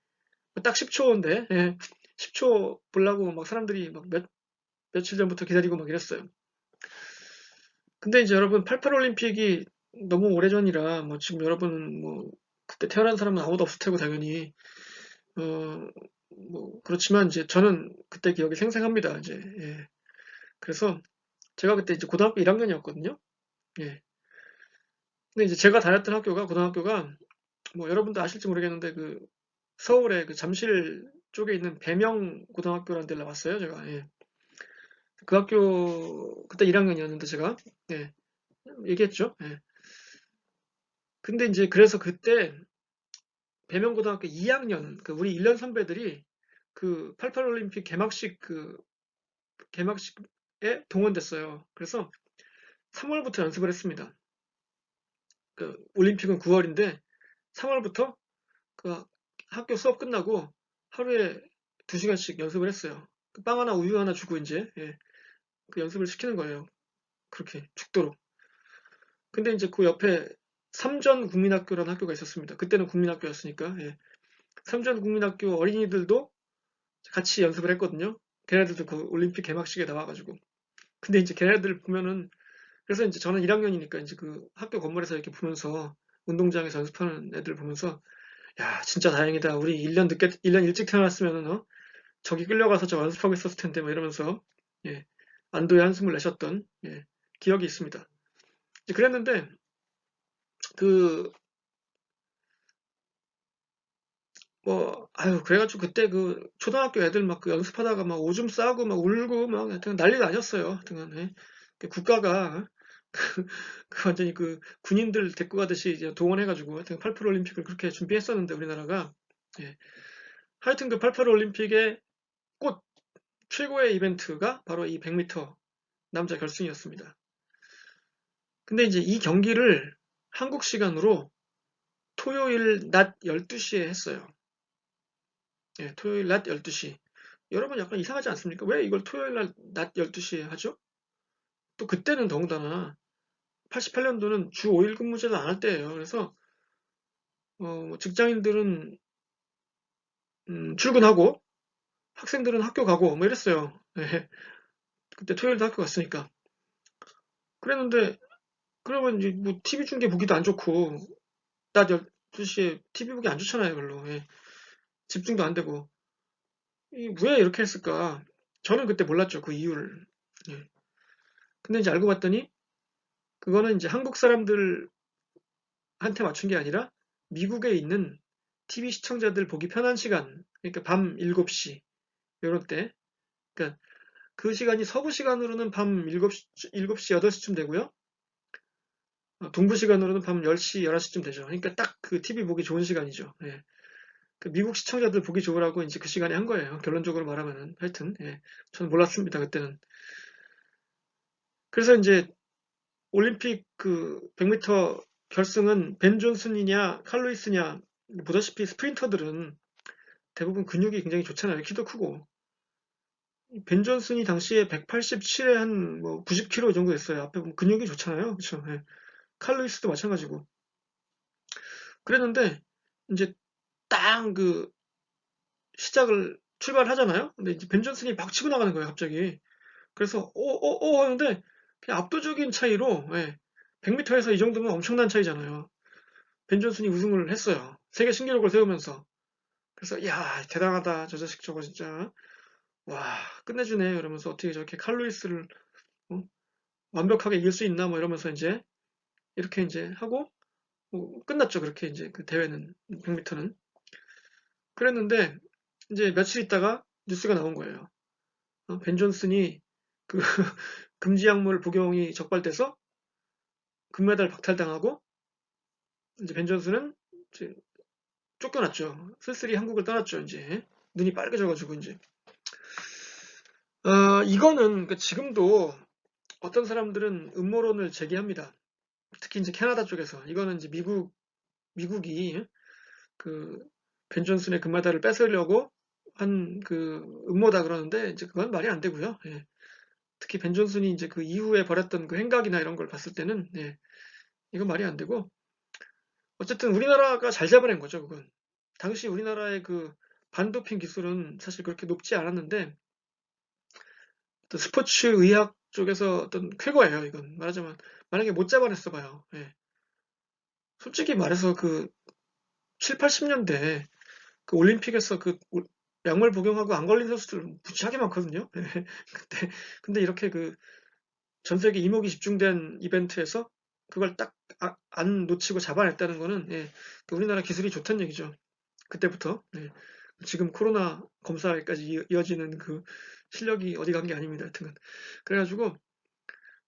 딱 10초인데 예, 10초 보려고 막 사람들이 막 며칠 전부터 기다리고 막 이랬어요. 근데 이제 여러분 88올림픽이 너무 오래전이라 뭐 지금 여러분 뭐 그때 태어난 사람은 아무도 없을 테고 당연히 어 뭐 그렇지만 이제 저는 그때 기억이 생생합니다. 이제 예. 그래서 제가 그때 이제 고등학교 1학년이었거든요. 예. 근데 이제 제가 다녔던 학교가 고등학교가 뭐 여러분도 아실지 모르겠는데 그 서울의 그 잠실 쪽에 있는 배명 고등학교라는 데를 나왔어요. 제가 예. 그 학교 그때 1학년이었는데 제가 예. 얘기했죠. 예. 근데 이제 그래서 그때 배명고등학교 2학년 그 우리 1년 선배들이 그 88올림픽 개막식에 동원됐어요. 그래서 3월부터 연습을 했습니다. 그 올림픽은 9월인데 3월부터 그 학교 수업 끝나고 하루에 2시간씩 연습을 했어요. 빵 하나 우유 하나 주고 이제 예, 그 연습을 시키는 거예요. 그렇게 죽도록. 근데 이제 그 옆에 삼전 국민학교라는 학교가 있었습니다. 그때는 국민학교였으니까 예. 삼전 국민학교 어린이들도 같이 연습을 했거든요. 걔네들도 그 올림픽 개막식에 나와가지고. 근데 이제 걔네들 보면은 그래서 이제 저는 1학년이니까 이제 그 학교 건물에서 이렇게 보면서 운동장에서 연습하는 애들 보면서 야 진짜 다행이다. 우리 1년 일찍 태어났으면은 저기 끌려가서 저 연습하고 있었을 텐데 뭐 이러면서 예, 안도의 한숨을 내셨던 예, 기억이 있습니다. 그랬는데 그 뭐 아유 그래가지고 그때 그 초등학교 애들 막 그 연습하다가 막 오줌 싸고 막 울고 막 하여튼 난리가 아니었어요. 하여튼 예. 그 국가가 그 완전히 그 군인들 데리고 가듯이 이제 동원해가지고 하여튼 88 올림픽을 그렇게 준비했었는데 우리나라가 예. 하여튼 그 88 올림픽의 꽃 최고의 이벤트가 바로 이 100m 남자 결승이었습니다. 근데 이제 이 경기를 한국 시간으로 토요일 낮 12시에 했어요. 예, 토요일 낮 12시. 여러분 약간 이상하지 않습니까? 왜 이걸 토요일 낮 12시에 하죠? 또 그때는 더군다나 88년도는 주 5일 근무제도 안 할 때예요. 그래서 뭐 직장인들은 출근하고 학생들은 학교 가고 뭐 이랬어요. 예, 그때 토요일도 학교 갔으니까. 그랬는데 그러면 이제 뭐 TV 중계 보기도 안 좋고 낮 12시에 TV 보기 안 좋잖아요, 별로. 예, 집중도 안 되고. 왜 이렇게 했을까? 저는 그때 몰랐죠, 그 이유를. 예. 근데 이제 알고 봤더니 그거는 이제 한국 사람들한테 맞춘 게 아니라 미국에 있는 TV 시청자들 보기 편한 시간, 그러니까 밤 7시 이럴 때, 그러니까 그 시간이 서부 시간으로는 밤 7시 8시쯤 되고요. 동부 시간으로는 밤 10시 11시쯤 되죠. 그러니까 딱 그 TV 보기 좋은 시간이죠. 예. 그 미국 시청자들 보기 좋으라고 이제 그 시간에 한 거예요. 결론적으로 말하면은. 하여튼, 예. 저는 몰랐습니다, 그때는. 그래서 이제 올림픽 그 100m 결승은 벤 존슨이냐, 칼 루이스냐, 보다시피 스프린터들은 대부분 근육이 굉장히 좋잖아요. 키도 크고. 벤 존슨이 당시에 187에 한 뭐 90kg 정도 됐어요. 앞에 보면 근육이 좋잖아요. 그렇죠? 예. 칼 루이스도 마찬가지고. 그랬는데 이제 딱 그 시작을 출발하잖아요. 근데 이제 벤 존슨이 막 치고 나가는 거예요, 갑자기. 그래서 하는데 그냥 압도적인 차이로, 예. 100m에서 이 정도면 엄청난 차이잖아요. 벤 존슨이 우승을 했어요. 세계 신기록을 세우면서. 그래서 야, 대단하다. 저 자식 저거 진짜. 와, 끝내주네. 이러면서 어떻게 저렇게 칼 루이스를 어? 완벽하게 이길 수 있나 뭐 이러면서 이제 이렇게 이제 하고 뭐 끝났죠. 그렇게 이제 그 대회는 100m는. 그랬는데 이제 며칠 있다가 뉴스가 나온 거예요. 벤 존슨이 그 금지 약물 복용이 적발돼서 금메달 박탈당하고 이제 벤 존슨은 이제 쫓겨났죠. 쓸쓸히 한국을 떠났죠. 이제 눈이 빨개져가지고 이제 이거는 그러니까 지금도 어떤 사람들은 음모론을 제기합니다. 특히 이제 캐나다 쪽에서 이거는 이제 미국이 그 벤 존슨의 금메달을 뺏으려고 한 그 음모다 그러는데 이제 그건 말이 안 되고요. 예. 특히 벤 존슨이 이제 그 이후에 벌였던 그 행각이나 이런 걸 봤을 때는 예, 이건 말이 안 되고 어쨌든 우리나라가 잘 잡아낸 거죠, 그건. 당시 우리나라의 그 반도핑 기술은 사실 그렇게 높지 않았는데 또 스포츠 의학 쪽에서 어떤 쾌거예요, 이건. 말하자면 만약에 못 잡아냈어 봐요. 예. 솔직히 말해서 그 7, 80년대 그 올림픽에서 그 약물 복용하고 안 걸린 선수들 무지하게 많거든요. 예. 근데 이렇게 그 전 세계 이목이 집중된 이벤트에서 그걸 딱 안 놓치고 잡아냈다는 거는 예, 그 우리나라 기술이 좋다는 얘기죠. 그때부터. 예. 지금 코로나 검사까지 이어지는 그 실력이 어디 간 게 아닙니다. 하여튼 그래가지고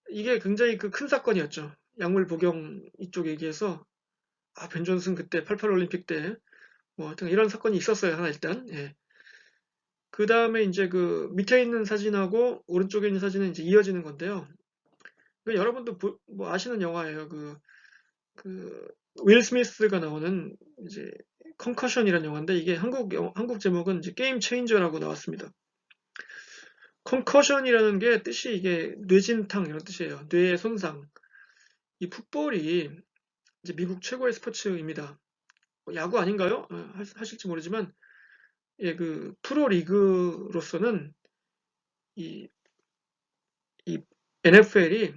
이게 굉장히 그 큰 사건이었죠. 약물 복용 이쪽 얘기해서 벤 존슨 그때 88 올림픽 때 뭐 하여튼 이런 사건이 있었어요. 하나 일단. 예. 그 다음에 이제 그 밑에 있는 사진하고 오른쪽에 있는 사진은 이제 이어지는 건데요. 여러분도 뭐 아시는 영화예요. 윌 스미스가 나오는 이제 컨커션이라는 영화인데 이게 한국 제목은 이제 게임 체인저라고 나왔습니다. 컨커션이라는 게 뜻이 이게 뇌진탕 이런 뜻이에요. 뇌의 손상. 이 풋볼이 이제 미국 최고의 스포츠입니다. 야구 아닌가요? 하실지 모르지만 예, 그 프로 리그로서는 이, 이 NFL이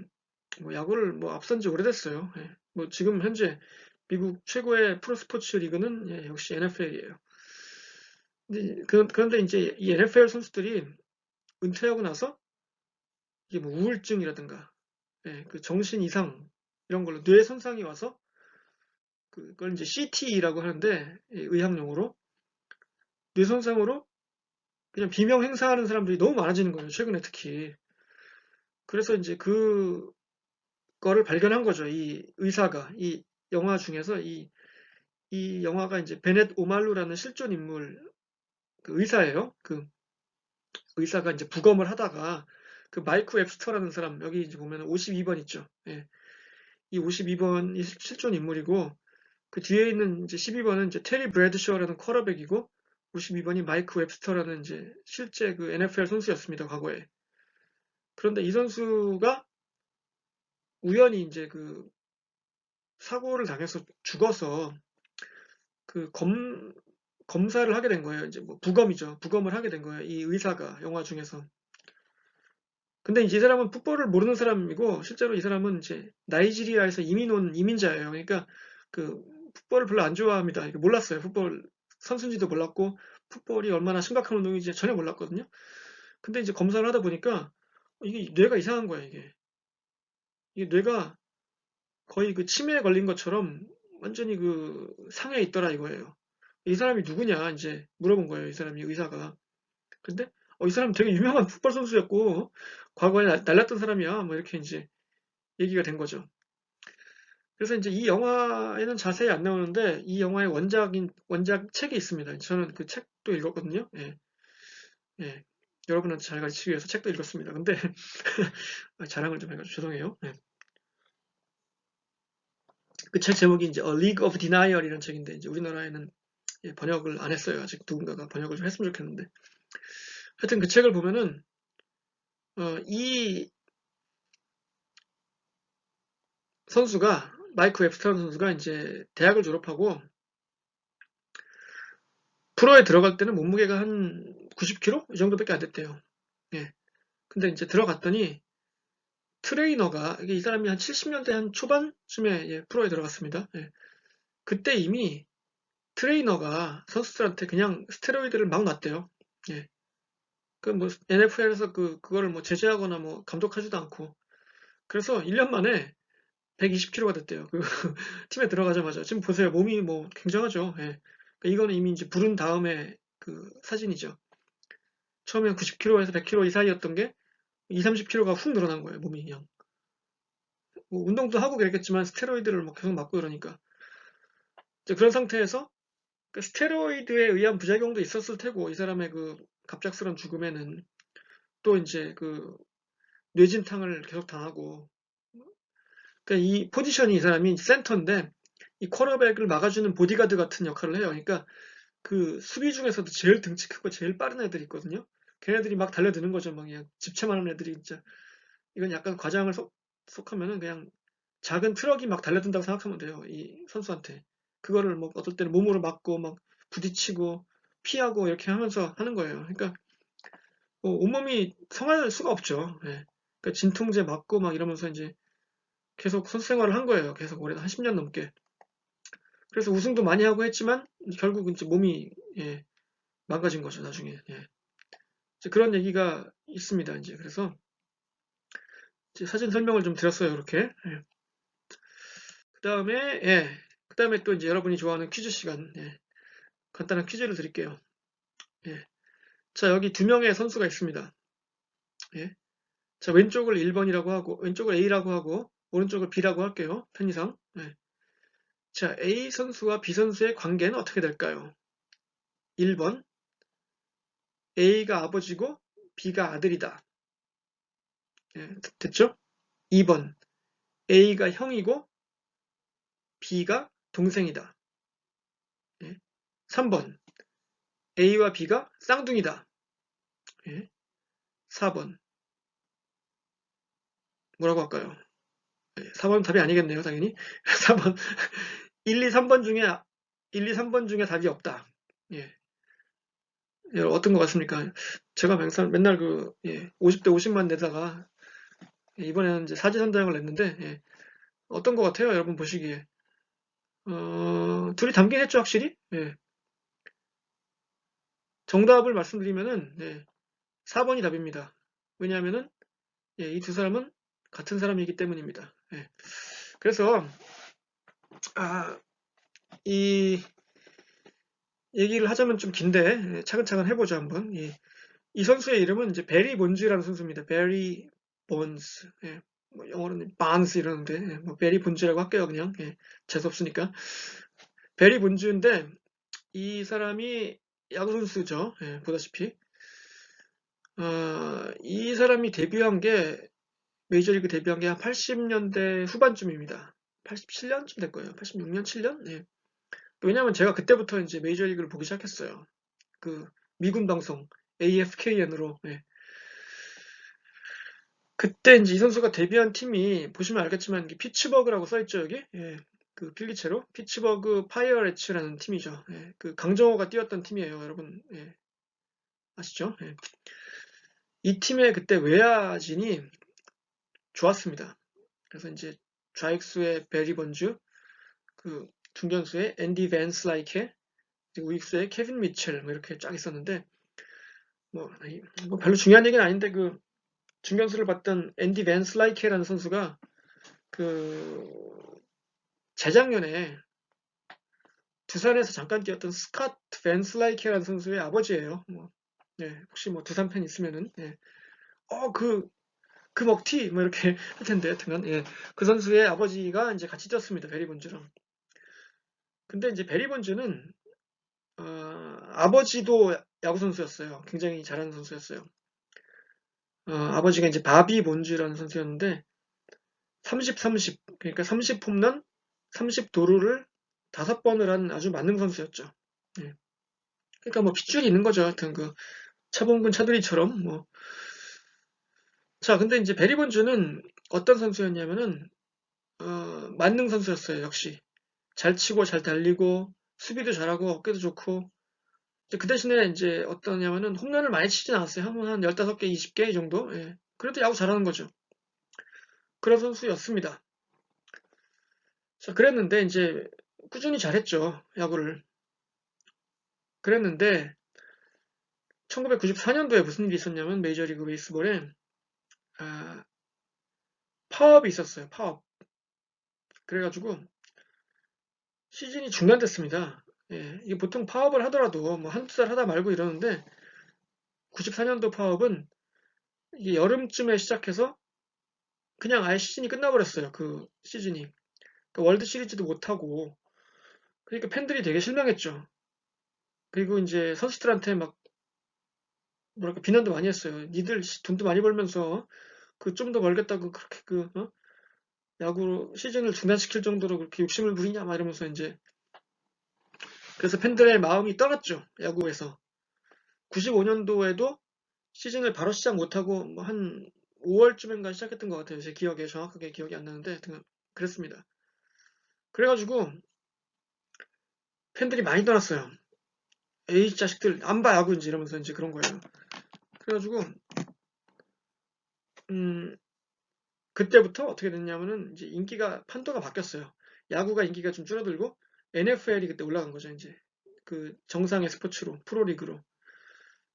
뭐 야구를 뭐 앞선 지 오래됐어요. 예. 뭐 지금 현재 미국 최고의 프로 스포츠 리그는 예, 역시 NFL이에요. 그런데 이제 이 NFL 선수들이 은퇴하고 나서 이게 뭐 우울증이라든가 예, 그 정신 이상 이런 걸로 뇌 손상이 와서 그걸 이제 CTE라고 하는데 예, 의학 용어로 뇌 손상으로 그냥 비명 행사하는 사람들이 너무 많아지는 거예요. 최근에 특히. 그래서 이제 그거를 발견한 거죠. 이 의사가 이 영화 중에서 이 영화가 이제 베넷 오말루라는 실존 인물 그 의사예요. 그 의사가 이제 부검을 하다가 그 마이크 웹스터라는 사람 여기 이제 보면 52번 있죠. 예. 이 52번이 실존 인물이고 그 뒤에 있는 이제 12번은 이제 테리 브래드셔라는 쿼터백이고 52번이 마이크 웹스터라는 이제 실제 그 NFL 선수였습니다. 과거에. 그런데 이 선수가 우연히 이제 그 사고를 당해서 죽어서 그 검사를 하게 된 거예요. 이제 뭐 부검이죠. 부검을 하게 된 거예요. 이 의사가 영화 중에서. 근데 이제 이 사람은 풋볼을 모르는 사람이고 실제로 이 사람은 이제 나이지리아에서 이민 온 이민자예요. 그러니까 그 풋볼을 별로 안 좋아합니다. 이게 몰랐어요. 풋볼 선수인지도 몰랐고 풋볼이 얼마나 심각한 운동인지 전혀 몰랐거든요. 근데 이제 검사를 하다 보니까 이게 뇌가 이상한 거야, 이게. 이게 뇌가 거의 그 치매에 걸린 것처럼 완전히 그 상해 있더라 이거예요. 이 사람이 누구냐 이제 물어본 거예요. 이 사람이 의사가. 근데 이 사람 되게 유명한 풋볼 선수였고, 과거에 날랐던 사람이야. 뭐 이렇게 이제 얘기가 된 거죠. 그래서 이제 이 영화에는 자세히 안 나오는데, 이 영화의 원작 책이 있습니다. 저는 그 책도 읽었거든요. 예, 예. 여러분한테 잘 가르치기 위해서 책도 읽었습니다. 근데, 자랑을 좀 해가지고 죄송해요. 예. 그 책 제목이 이제 A League of Denial 이라는 책인데, 이제 우리나라에는 번역을 안 했어요. 아직 누군가가 번역을 좀 했으면 좋겠는데. 하여튼 그 책을 보면은, 이 선수가, 마이크 웹스터라는 선수가 이제 대학을 졸업하고 프로에 들어갈 때는 몸무게가 한 90kg? 이 정도밖에 안 됐대요. 예. 근데 이제 들어갔더니 트레이너가, 이게 이 사람이 한 70년대 한 초반쯤에 프로에 들어갔습니다. 예. 그때 이미 트레이너가 선수들한테 그냥 스테로이드를 막 놨대요. 예. 그 뭐 NFL에서 그거를 뭐 제재하거나 뭐 감독하지도 않고. 그래서 1년 만에 120kg가 됐대요. 그 팀에 들어가자마자. 지금 보세요. 몸이 뭐 굉장하죠. 예. 그러니까 이거는 이미 이제 부른 다음에 그 사진이죠. 처음엔 90kg에서 100kg 이 사이였던 게 2, 30kg가 훅 늘어난 거예요. 몸이 그냥. 뭐 운동도 하고 그랬겠지만 스테로이드를 막 계속 맞고 이러니까. 이제 그런 상태에서 그 스테로이드에 의한 부작용도 있었을 테고 이 사람의 그 갑작스러운 죽음에는 또 이제 그 뇌진탕을 계속 당하고 그러니까 이 포지션이 이 사람이 센터인데 이 쿼터백을 막아주는 보디가드 같은 역할을 해요. 그러니까 그 수비 중에서도 제일 등치 크고 제일 빠른 애들이 있거든요. 걔네들이 막 달려드는 거죠. 막 그냥 집체만한 애들이 진짜 이건 약간 과장을 속하면은 그냥 작은 트럭이 막 달려든다고 생각하면 돼요. 이 선수한테. 그거를 뭐 어떨 때는 몸으로 맞고 막 부딪히고 피하고 이렇게 하면서 하는 거예요. 그러니까 뭐 온몸이 성할 수가 없죠. 예. 그러니까 진통제 맞고 막 이러면서 이제 계속 선수 생활을 한 거예요. 계속 오래 한 10년 넘게. 그래서 우승도 많이 하고 했지만 결국 이제 몸이 망가진 거죠. 나중에. 예. 이제 그런 얘기가 있습니다. 이제 그래서 이제 사진 설명을 좀 드렸어요. 이렇게. 예. 그다음에 그다음에 또 이제 여러분이 좋아하는 퀴즈 시간. 예. 간단한 퀴즈를 드릴게요. 예. 자, 여기 두 명의 선수가 있습니다. 예. 자, 왼쪽을 1번이라고 하고, 왼쪽을 A라고 하고, 오른쪽을 B라고 할게요. 편의상. 예. 자, A 선수와 B 선수의 관계는 어떻게 될까요? 1번, A가 아버지고 B가 아들이다. 예, 됐죠? 2번, A가 형이고 B가 동생이다. 예. 3번, A와 B가 쌍둥이다. 예. 4번, 뭐라고 할까요? 4번 답이 아니겠네요, 당연히. 4번, 1, 2, 3번 중에 1, 2, 3번 중에 답이 없다. 예. 어떤 것 같습니까? 제가 맨날 50대 50만 내다가 이번에는 이제 사지선다형을 냈는데 어떤 것 같아요, 여러분 보시기에? 둘이 담긴 했죠, 확실히? 예. 정답을 말씀드리면은 4번이 답입니다. 왜냐하면은 이 두 사람은 같은 사람이기 때문입니다. 예. 그래서 이 얘기를 하자면 좀 긴데 차근차근 해보죠 한번. 이 선수의 이름은 이제 베리 본즈라는 선수입니다. 베리 본즈. 예. 뭐 영어로는 반스 이러는데 뭐 베리 본즈라고 할게요 그냥. 재수 없으니까. 베리 본즈인데 이 사람이 야구 선수죠. 보다시피. 이 사람이 데뷔한 게 메이저리그 데뷔한 게 한 80년대 후반쯤입니다. 87년쯤 될 거예요. 86년, 7년? 왜냐면 제가 그때부터 이제 메이저리그를 보기 시작했어요. 그 미군 방송 AFKN으로. 그때 이제 이 선수가 데뷔한 팀이 보시면 알겠지만 피츠버그라고 써있죠 여기. 그 필기체로 피츠버그 파이어레츠라는 팀이죠. 그 강정호가 뛰었던 팀이에요, 여러분. 아시죠? 이 팀의 그때 외야진이 좋았습니다. 그래서 이제 좌익수의 베리 번즈, 그 중견수의 앤디 밴슬라이케, 우익수의 케빈 미첼 뭐 이렇게 쫙 있었는데 뭐 별로 중요한 얘기는 아닌데 그 중견수를 봤던 앤디 밴슬라이케라는 선수가 그 재작년에 두산에서 잠깐 뛰었던 스캇 밴슬라이케라는 선수의 아버지예요. 예, 혹시 뭐 두산 팬 있으면은, 예. 그 먹튀! 뭐 이렇게 할 텐데, 하여튼간, 예. 그 선수의 아버지가 이제 같이 뛰었습니다. 베리 본즈랑. 근데 이제 베리 본즈는, 아버지도 야구 선수였어요. 굉장히 잘하는 선수였어요. 아버지가 이제 바비 본즈라는 선수였는데, 30, 30, 그러니까 30 홈런, 30 도루를 5번을 한 아주 만능 선수였죠. 예. 그러니까 뭐 핏줄이 있는 거죠. 하여튼 그 차범근 차두리처럼 뭐. 자, 근데 이제 베리 본즈는 어떤 선수였냐면은 만능 선수였어요. 역시 잘 치고 잘 달리고 수비도 잘하고 어깨도 좋고. 이제 그 대신에 이제 어떠냐면은 홈런을 많이 치진 않았어요. 한 15개, 20개 이 정도. 예. 그래도 야구 잘하는 거죠. 그런 선수였습니다. 자, 그랬는데 이제 꾸준히 잘했죠. 야구를. 그랬는데 1994년도에 무슨 일이 있었냐면 메이저리그 베이스볼에 아, 파업이 있었어요. 파업. 그래가지고 시즌이 중단됐습니다. 예, 이게 보통 파업을 하더라도 뭐 한두 달 하다 말고 이러는데 94년도 파업은 이게 여름쯤에 시작해서 그냥 아예 시즌이 끝나버렸어요. 그 시즌이. 그러니까 월드 시리즈도 못하고 그러니까 팬들이 되게 실망했죠. 그리고 이제 선수들한테 막 뭐랄까 비난도 많이 했어요. 니들 돈도 많이 벌면서 그 좀 더 벌겠다고 그렇게 야구 시즌을 중단시킬 정도로 그렇게 욕심을 부리냐 막 이러면서 이제 그래서 팬들의 마음이 떠났죠. 야구에서. 95년도에도 시즌을 바로 시작 못하고 뭐 한 5월쯤인가 시작했던 것 같아요. 제 기억에 정확하게 기억이 안 나는데 하여튼 그랬습니다. 그래가지고 팬들이 많이 떠났어요. 에이 자식들 안 봐 야구 이제 이러면서 이제 그런 거예요. 그래가지고 음 그때부터 어떻게 됐냐면은 이제 인기가 판도가 바뀌었어요. 야구가 인기가 좀 줄어들고 NFL이 그때 올라간 거죠 이제 그 정상의 스포츠로 프로리그로.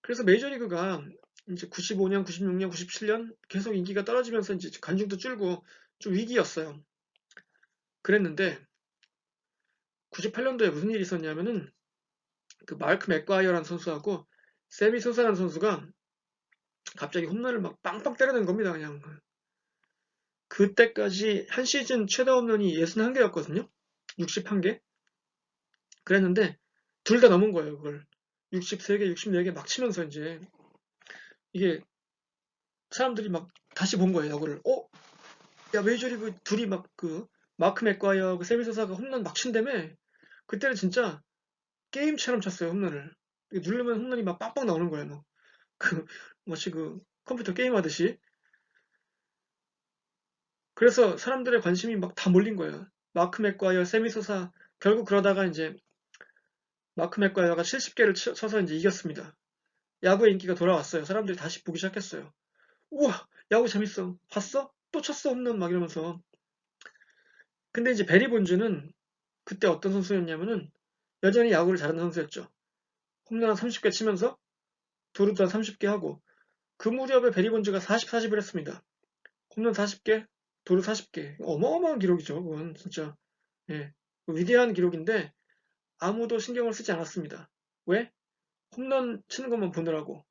그래서 메이저리그가 이제 95년, 96년, 97년 계속 인기가 떨어지면서 이제 관중도 줄고 좀 위기였어요. 그랬는데 98년도에 무슨 일이 있었냐면은 그 마크 맥과이어라는 선수하고 세미 소사라는 선수가 갑자기 홈런을 막 빵빵 때려낸 겁니다. 그냥 그때까지 한 시즌 최다 홈런이 61개였거든요. 61개. 그랬는데 둘 다 넘은 거예요. 그걸 63개, 64개 막 치면서 이제 이게 사람들이 막 다시 본 거예요. 야구를. 야 메이저리그 둘이 막 그 마크 맥과이어 그 세미 소사가 홈런 막 친다며. 그때는 진짜 게임처럼 쳤어요 홈런을. 누르면 홈런이 막 빵빵 나오는 거예요. 막. 그 마치 그 컴퓨터 게임 하듯이. 그래서 사람들의 관심이 막 다 몰린 거예요. 마크 맥과이어, 세미 소사. 결국 그러다가 이제 마크 맥과이어가 70개를 쳐서 이제 이겼습니다. 야구의 인기가 돌아왔어요. 사람들이 다시 보기 시작했어요. 우와, 야구 재밌어. 봤어? 또 쳤어 홈런 막 이러면서. 근데 이제 베리 본즈는 그때 어떤 선수였냐면은 여전히 야구를 잘하는 선수였죠. 홈런 30개 치면서 도루도 한 30개 하고 그 무렵에 베리 본즈가 40, 40을 했습니다. 홈런 40개, 도루 40개. 어마어마한 기록이죠. 그건 진짜. 예. 위대한 기록인데 아무도 신경을 쓰지 않았습니다. 왜? 홈런 치는 것만 보느라고.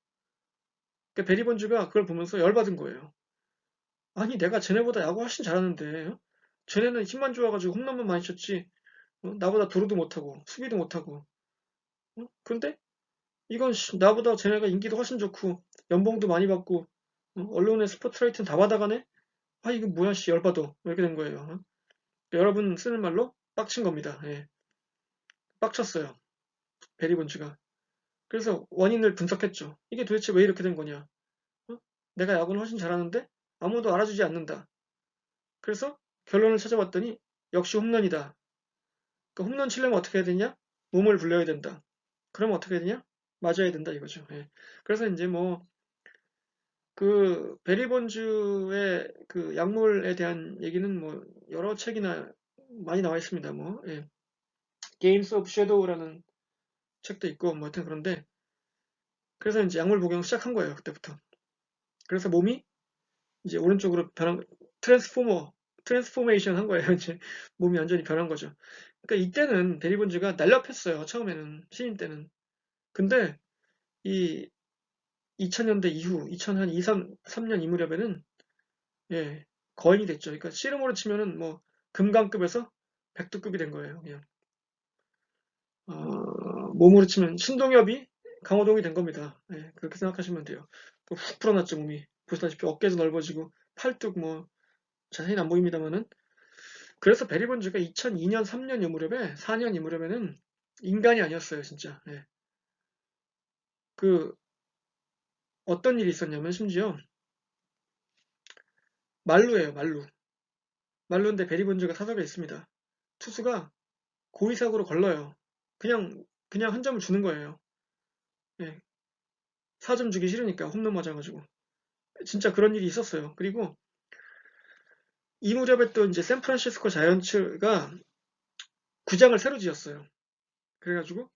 그러니까 베리 본즈가 그걸 보면서 열받은 거예요. 아니 내가 쟤네보다 야구 훨씬 잘하는데 쟤네는 힘만 좋아가지고 홈런만 많이 쳤지 나보다 도루도 못하고 수비도 못하고 근데 이건 나보다 쟤네가 인기도 훨씬 좋고 연봉도 많이 받고 언론의 스포트라이트는 다 받아가네? 아 이거 뭐야 씨 열받아 이렇게 된 거예요. 여러분 쓰는 말로 빡친 겁니다. 예. 빡쳤어요. 베리 본즈가. 그래서 원인을 분석했죠. 이게 도대체 왜 이렇게 된 거냐? 어? 내가 야구는 훨씬 잘하는데 아무도 알아주지 않는다. 그래서 결론을 찾아봤더니 역시 홈런이다. 그 홈런 치려면 어떻게 해야 되냐? 몸을 불려야 된다. 그러면 어떻게 해야 되냐? 맞아야 된다 이거죠. 예. 그래서 이제 뭐 그 베리 본즈의 그 약물에 대한 얘기는 뭐 여러 책이나 많이 나와 있습니다. 뭐 예. 게임스 오브 섀도우라는 책도 있고 뭐 하여튼 그런데 그래서 이제 약물 복용 시작한 거예요 그때부터. 그래서 몸이 이제 오른쪽으로 변한 트랜스포메이션 한 거예요. 이제 몸이 완전히 변한 거죠. 그러니까 이때는 베리 본즈가 날렵했어요. 처음에는 신인 때는. 근데 이 2000년대 이후 2002, 3년 이 무렵에는 예, 거인이 됐죠. 그러니까 씨름으로 치면은 뭐 금강급에서 백두급이 된 거예요. 그냥 몸으로 치면 신동엽이 강호동이 된 겁니다. 예, 그렇게 생각하시면 돼요. 또 훅 풀어놨죠 몸이. 보시다시피 어깨도 넓어지고 팔뚝 뭐 자세히는 안 보입니다만은 그래서 베리 본즈가 2002년 3년 이 무렵에 4년 이 무렵에는 인간이 아니었어요 진짜. 예. 그 어떤 일이 있었냐면 심지어 말루예요 말루. 말루인데 베리 본즈가 타석에 있습니다. 투수가 고의사고로 걸러요. 그냥 한 점을 주는 거예요. 예, 4점 주기 싫으니까 홈런 맞아가지고 진짜 그런 일이 있었어요. 그리고 이 무렵에 또 이제 샌프란시스코 자이언츠가 구장을 새로 지었어요. 그래가지고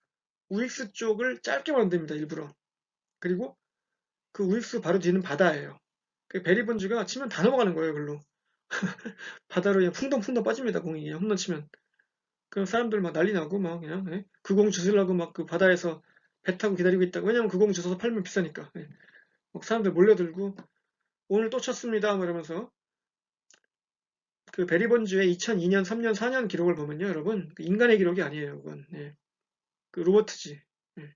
우익수 쪽을 짧게 만듭니다 일부러. 그리고 그 우익수 바로 뒤는 바다예요. 그 베리 본즈가 치면 다 넘어가는 거예요 글로. 바다로 그냥 풍덩풍덩 빠집니다 공이 그냥 홈런 치면. 그럼 사람들 막 난리 나고 막 그냥 예? 그 공 주스려고 막 그 바다에서 배 타고 기다리고 있다고. 왜냐면 그 공 주워서 팔면 비싸니까. 예. 막 사람들 몰려들고 오늘 또 쳤습니다 뭐 이러면서 그 베리 본즈의 2002년, 3년, 4년 기록을 보면요 여러분 그 인간의 기록이 아니에요 그건. 예. 그 로버트지. 예.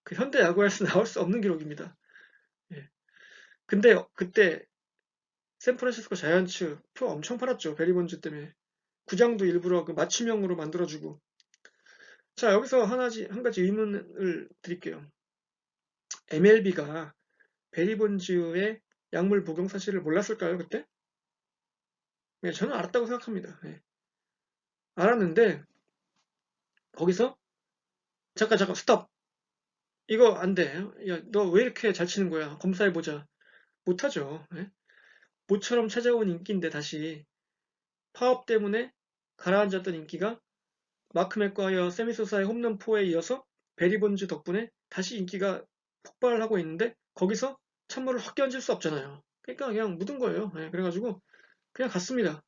그 현대 야구에서 나올 수 없는 기록입니다. 예. 근데 그때 샌프란시스코 자이언츠 표 엄청 팔았죠 베리 본즈 때문에. 구장도 일부러 그 맞춤형으로 만들어주고. 자 여기서 한 가지 의문을 드릴게요. MLB가 베리 본즈의 약물 복용 사실을 몰랐을까요 그때? 네, 저는 알았다고 생각합니다. 네. 알았는데 거기서 잠깐 스톱. 이거 안 돼. 야, 너 왜 이렇게 잘 치는 거야? 검사해보자. 못하죠. 예? 모처럼 찾아온 인기인데 다시 파업 때문에 가라앉았던 인기가 마크 맥과이어, 세미 소사의 홈런 4에 이어서 베리 본즈 덕분에 다시 인기가 폭발을 하고 있는데 거기서 찬물을 확 끼얹을 수 없잖아요. 그러니까 그냥 묻은 거예요. 예, 그래가지고 그냥 갔습니다.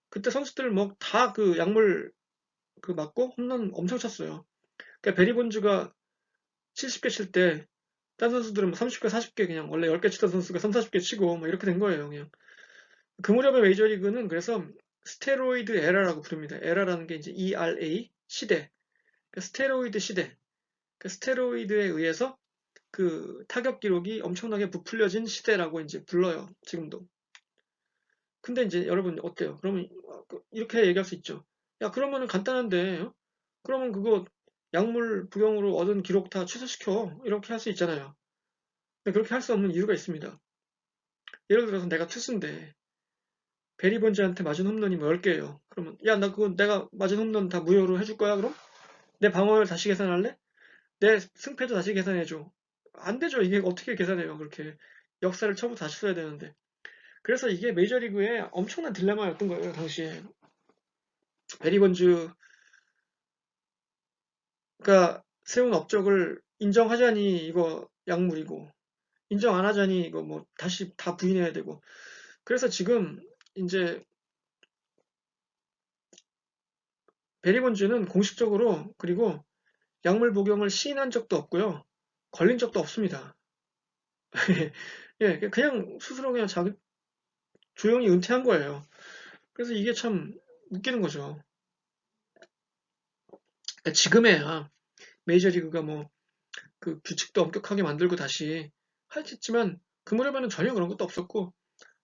그때 선수들 뭐 다 그 약물 그 맞고 홈런 엄청 쳤어요. 그러니까 베리 본즈가 70개 칠 때 딴 선수들은 뭐 30개, 40개 그냥 원래 10개 치던 선수가 3, 40개 치고 뭐 이렇게 된 거예요. 그냥 그 무렵의 메이저리그는 그래서 스테로이드 에라라고 부릅니다. 에라라는 게 이제 ERA 시대, 그러니까 스테로이드 시대, 그 스테로이드에 의해서 그 타격 기록이 엄청나게 부풀려진 시대라고 이제 불러요. 지금도. 근데 이제 여러분 어때요? 그러면 이렇게 얘기할 수 있죠. 야 그러면은 간단한데 그러면 그거 약물 복용으로 얻은 기록 다 취소시켜 이렇게 할 수 있잖아요. 근데 그렇게 할 수 없는 이유가 있습니다. 예를 들어서 내가 투수인데 베리 본즈한테 맞은 홈런이 뭐 10개예요. 그러면 야 나 그거 내가 맞은 홈런 다 무효로 해줄 거야 그럼? 내 방어율 다시 계산할래? 내 승패도 다시 계산해줘. 안 되죠. 이게 어떻게 계산해요 그렇게. 역사를 처음부터 다시 써야 되는데. 그래서 이게 메이저리그의 엄청난 딜레마였던 거예요 당시에. 베리 본즈가 세운 업적을 인정하자니 이거 약물이고 인정 안 하자니 이거 뭐 다시 다 부인해야 되고. 그래서 지금 이제 베리 본즈는 공식적으로 그리고 약물 복용을 시인한 적도 없고요. 걸린 적도 없습니다. 예, 그냥 스스로 그냥 조용히 은퇴한 거예요. 그래서 이게 참 웃기는 거죠. 그러니까 지금에야 메이저리그가 뭐 그 규칙도 엄격하게 만들고 다시 하겠지만 그 무렵에는 전혀 그런 것도 없었고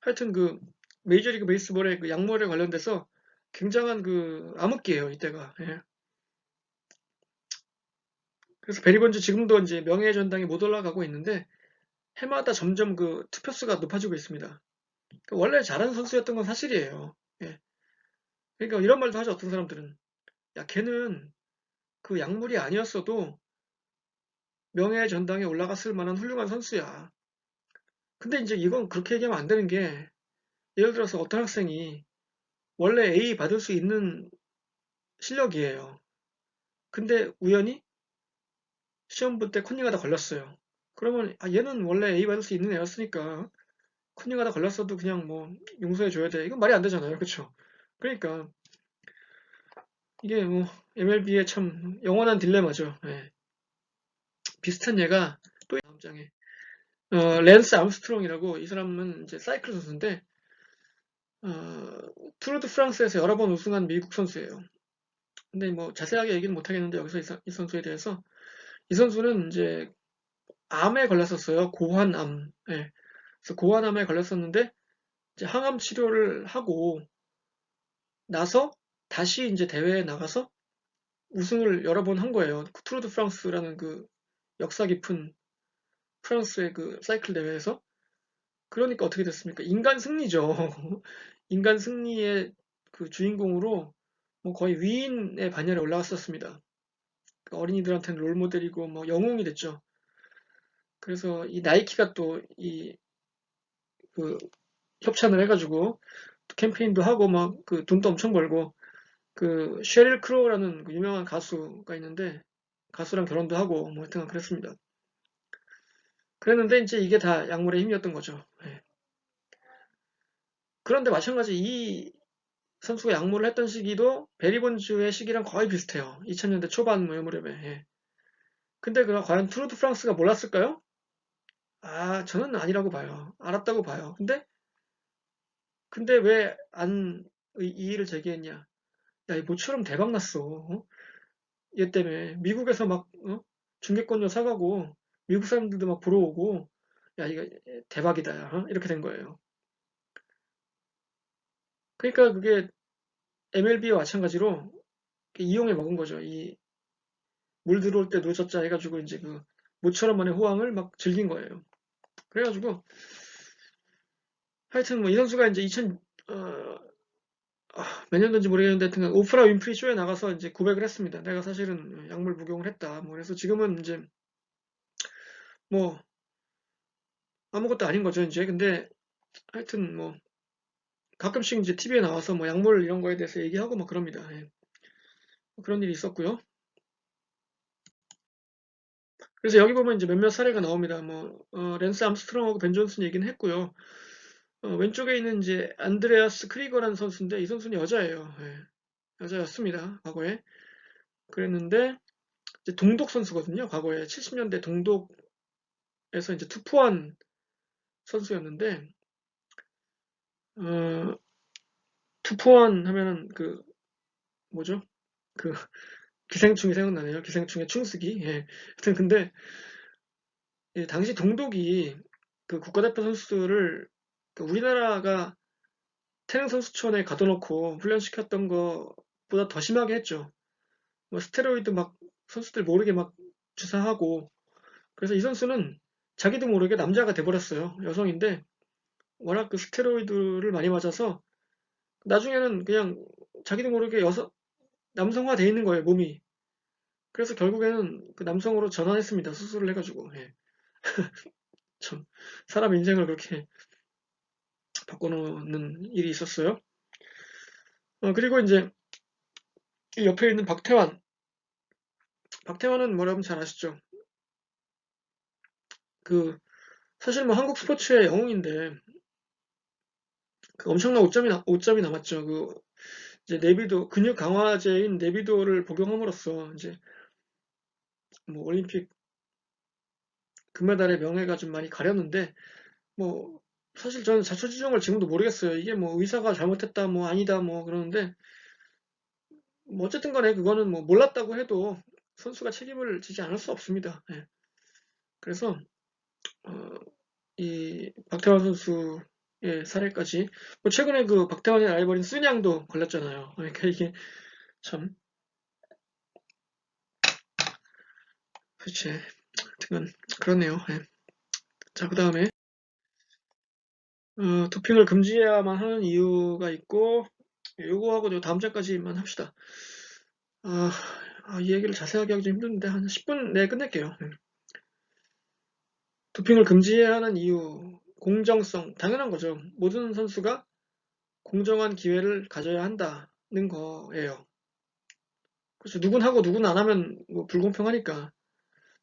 하여튼 그 메이저리그 베이스볼의 그 약물에 관련돼서 굉장한 그 암흑기예요 이때가. 예. 그래서 베리 본즈 지금도 이제 명예의 전당에 못 올라가고 있는데 해마다 점점 그 투표수가 높아지고 있습니다. 원래 잘하는 선수였던 건 사실이에요. 예. 그러니까 이런 말도 하죠 어떤 사람들은. 야 걔는 그 약물이 아니었어도 명예의 전당에 올라갔을 만한 훌륭한 선수야. 근데 이제 이건 그렇게 얘기하면 안 되는 게 예를 들어서 어떤 학생이 원래 A 받을 수 있는 실력이에요. 근데 우연히 시험 볼 때 컨닝하다 걸렸어요. 그러면 얘는 원래 A 받을 수 있는 애였으니까 컨닝하다 걸렸어도 그냥 뭐 용서해 줘야 돼. 이건 말이 안 되잖아요. 그렇죠? 그러니까 이게 뭐 MLB의 참 영원한 딜레마죠. 예. 비슷한 예가 또 다음 장에 랜스 암스트롱이라고, 이 사람은 이제 사이클 선수인데 투르 드 프랑스에서 여러 번 우승한 미국 선수예요. 근데 뭐 자세하게 얘기는 못 하겠는데 여기서 이 선수에 대해서, 이 선수는 이제 암에 걸렸었어요. 고환암. 예. 그래서 고환암에 걸렸었는데 이제 항암 치료를 하고 나서 다시 이제 대회에 나가서 우승을 여러 번 한 거예요. 투르 드 프랑스라는 그 역사 깊은 프랑스의 그 사이클 대회에서. 그러니까 어떻게 됐습니까? 인간 승리죠. 인간 승리의 그 주인공으로 뭐 거의 위인의 반열에 올라갔었습니다. 그러니까 어린이들한테는 롤모델이고 뭐 영웅이 됐죠. 그래서 이 나이키가 또 이 그 협찬을 해가지고 캠페인도 하고 막 그 돈도 엄청 벌고, 그 셰릴 크로우라는 그 유명한 가수가 있는데 가수랑 결혼도 하고 뭐 하여튼 그랬습니다. 그랬는데 이제 이게 다 약물의 힘이었던 거죠. 예. 그런데 마찬가지 이 선수가 약물을 했던 시기도 베리 본즈의 시기랑 거의 비슷해요. 2000년대 초반 뭐 무렵에. 예. 근데 그가 과연 투르 드 프랑스가 몰랐을까요? 저는 아니라고 봐요. 알았다고 봐요. 근데 왜 안 이의를 제기했냐? 야, 이 모처럼 대박 났어. 얘 때문에 미국에서 막 중계권료 사가고 미국 사람들도 막 보러 오고, 야 이거 대박이다. 이렇게 된 거예요. 그러니까 그게 MLB와 마찬가지로 이용해 먹은 거죠. 이 물 들어올 때 노젓자 해가지고 이제 그 모처럼만의 호황을 막 즐긴 거예요. 그래가지고 하여튼 뭐 이 선수가 이제 2000 몇 년도인지 모르겠는데 하여튼 오프라 윈프리 쇼에 나가서 이제 고백을 했습니다. 내가 사실은 약물 복용을 했다. 뭐 그래서 지금은 이제 뭐 아무것도 아닌 거죠 이제. 근데 하여튼 뭐 가끔씩 이제 TV에 나와서 뭐 약물 이런 거에 대해서 얘기하고 막 그럽니다. 예. 그런 일이 있었고요. 그래서 여기 보면 이제 몇몇 사례가 나옵니다. 뭐 랜스 암스트롱하고 벤 존슨 얘기는 했고요. 왼쪽에 있는 이제 안드레아스 크리거라는 선수인데 이 선수는 여자예요. 예. 여자였습니다. 과거에. 그랬는데 이제 동독 선수거든요. 과거에 70년대 동독에서 이제 투포한 선수였는데 어, 투포한 하면은 그 뭐죠? 그 기생충이 생각나네요. 기생충의 충숙이. 예. 하여튼 근데 당시 동독이 그 국가대표 선수들을 그 우리나라가 태릉 선수촌에 가둬놓고 훈련시켰던 것보다 더 심하게 했죠. 뭐 스테로이드 막 선수들 모르게 막 주사하고. 그래서 이 선수는 자기도 모르게 남자가 돼버렸어요. 여성인데 워낙 그 스테로이드를 많이 맞아서 나중에는 그냥 자기도 모르게 남성화 돼 있는 거예요, 몸이. 그래서 결국에는 그 남성으로 전환했습니다. 수술을 해가지고. 예. 참 사람 인생을 그렇게 바꿔놓는 일이 있었어요. 그리고 이제 이 옆에 있는 박태환. 박태환은 뭐라면 잘 아시죠? 그 사실 뭐 한국 스포츠의 영웅인데 그 엄청난 오점이 남았죠. 그 이제 내비도 근육 강화제인 내비도를 복용함으로써 이제 뭐 올림픽 금메달의 명예가 좀 많이 가렸는데 뭐 사실 저는 자초지종을 지금도 모르겠어요. 이게 뭐 의사가 잘못했다 뭐 아니다 뭐 그러는데 뭐 어쨌든 간에 그거는 뭐 몰랐다고 해도 선수가 책임을 지지 않을 수 없습니다. 예. 그래서 어, 이 박태환 선수의 사례까지 뭐 최근에 그 박태환의 라이벌인 순양도 걸렸잖아요. 그러니까 이게 참 그치 하여튼 그렇네요. 예. 자 그다음에 도핑을 금지해야만 하는 이유가 있고 요거하고 저 다음 장까지만 합시다. 아, 이 얘기를 자세하게 하기 좀 힘든데 한 10분 내에 끝낼게요. 도핑을 금지해야 하는 이유, 공정성, 당연한 거죠. 모든 선수가 공정한 기회를 가져야 한다는 거예요. 그렇죠. 누군 하고 누군 안 하면 뭐 불공평하니까.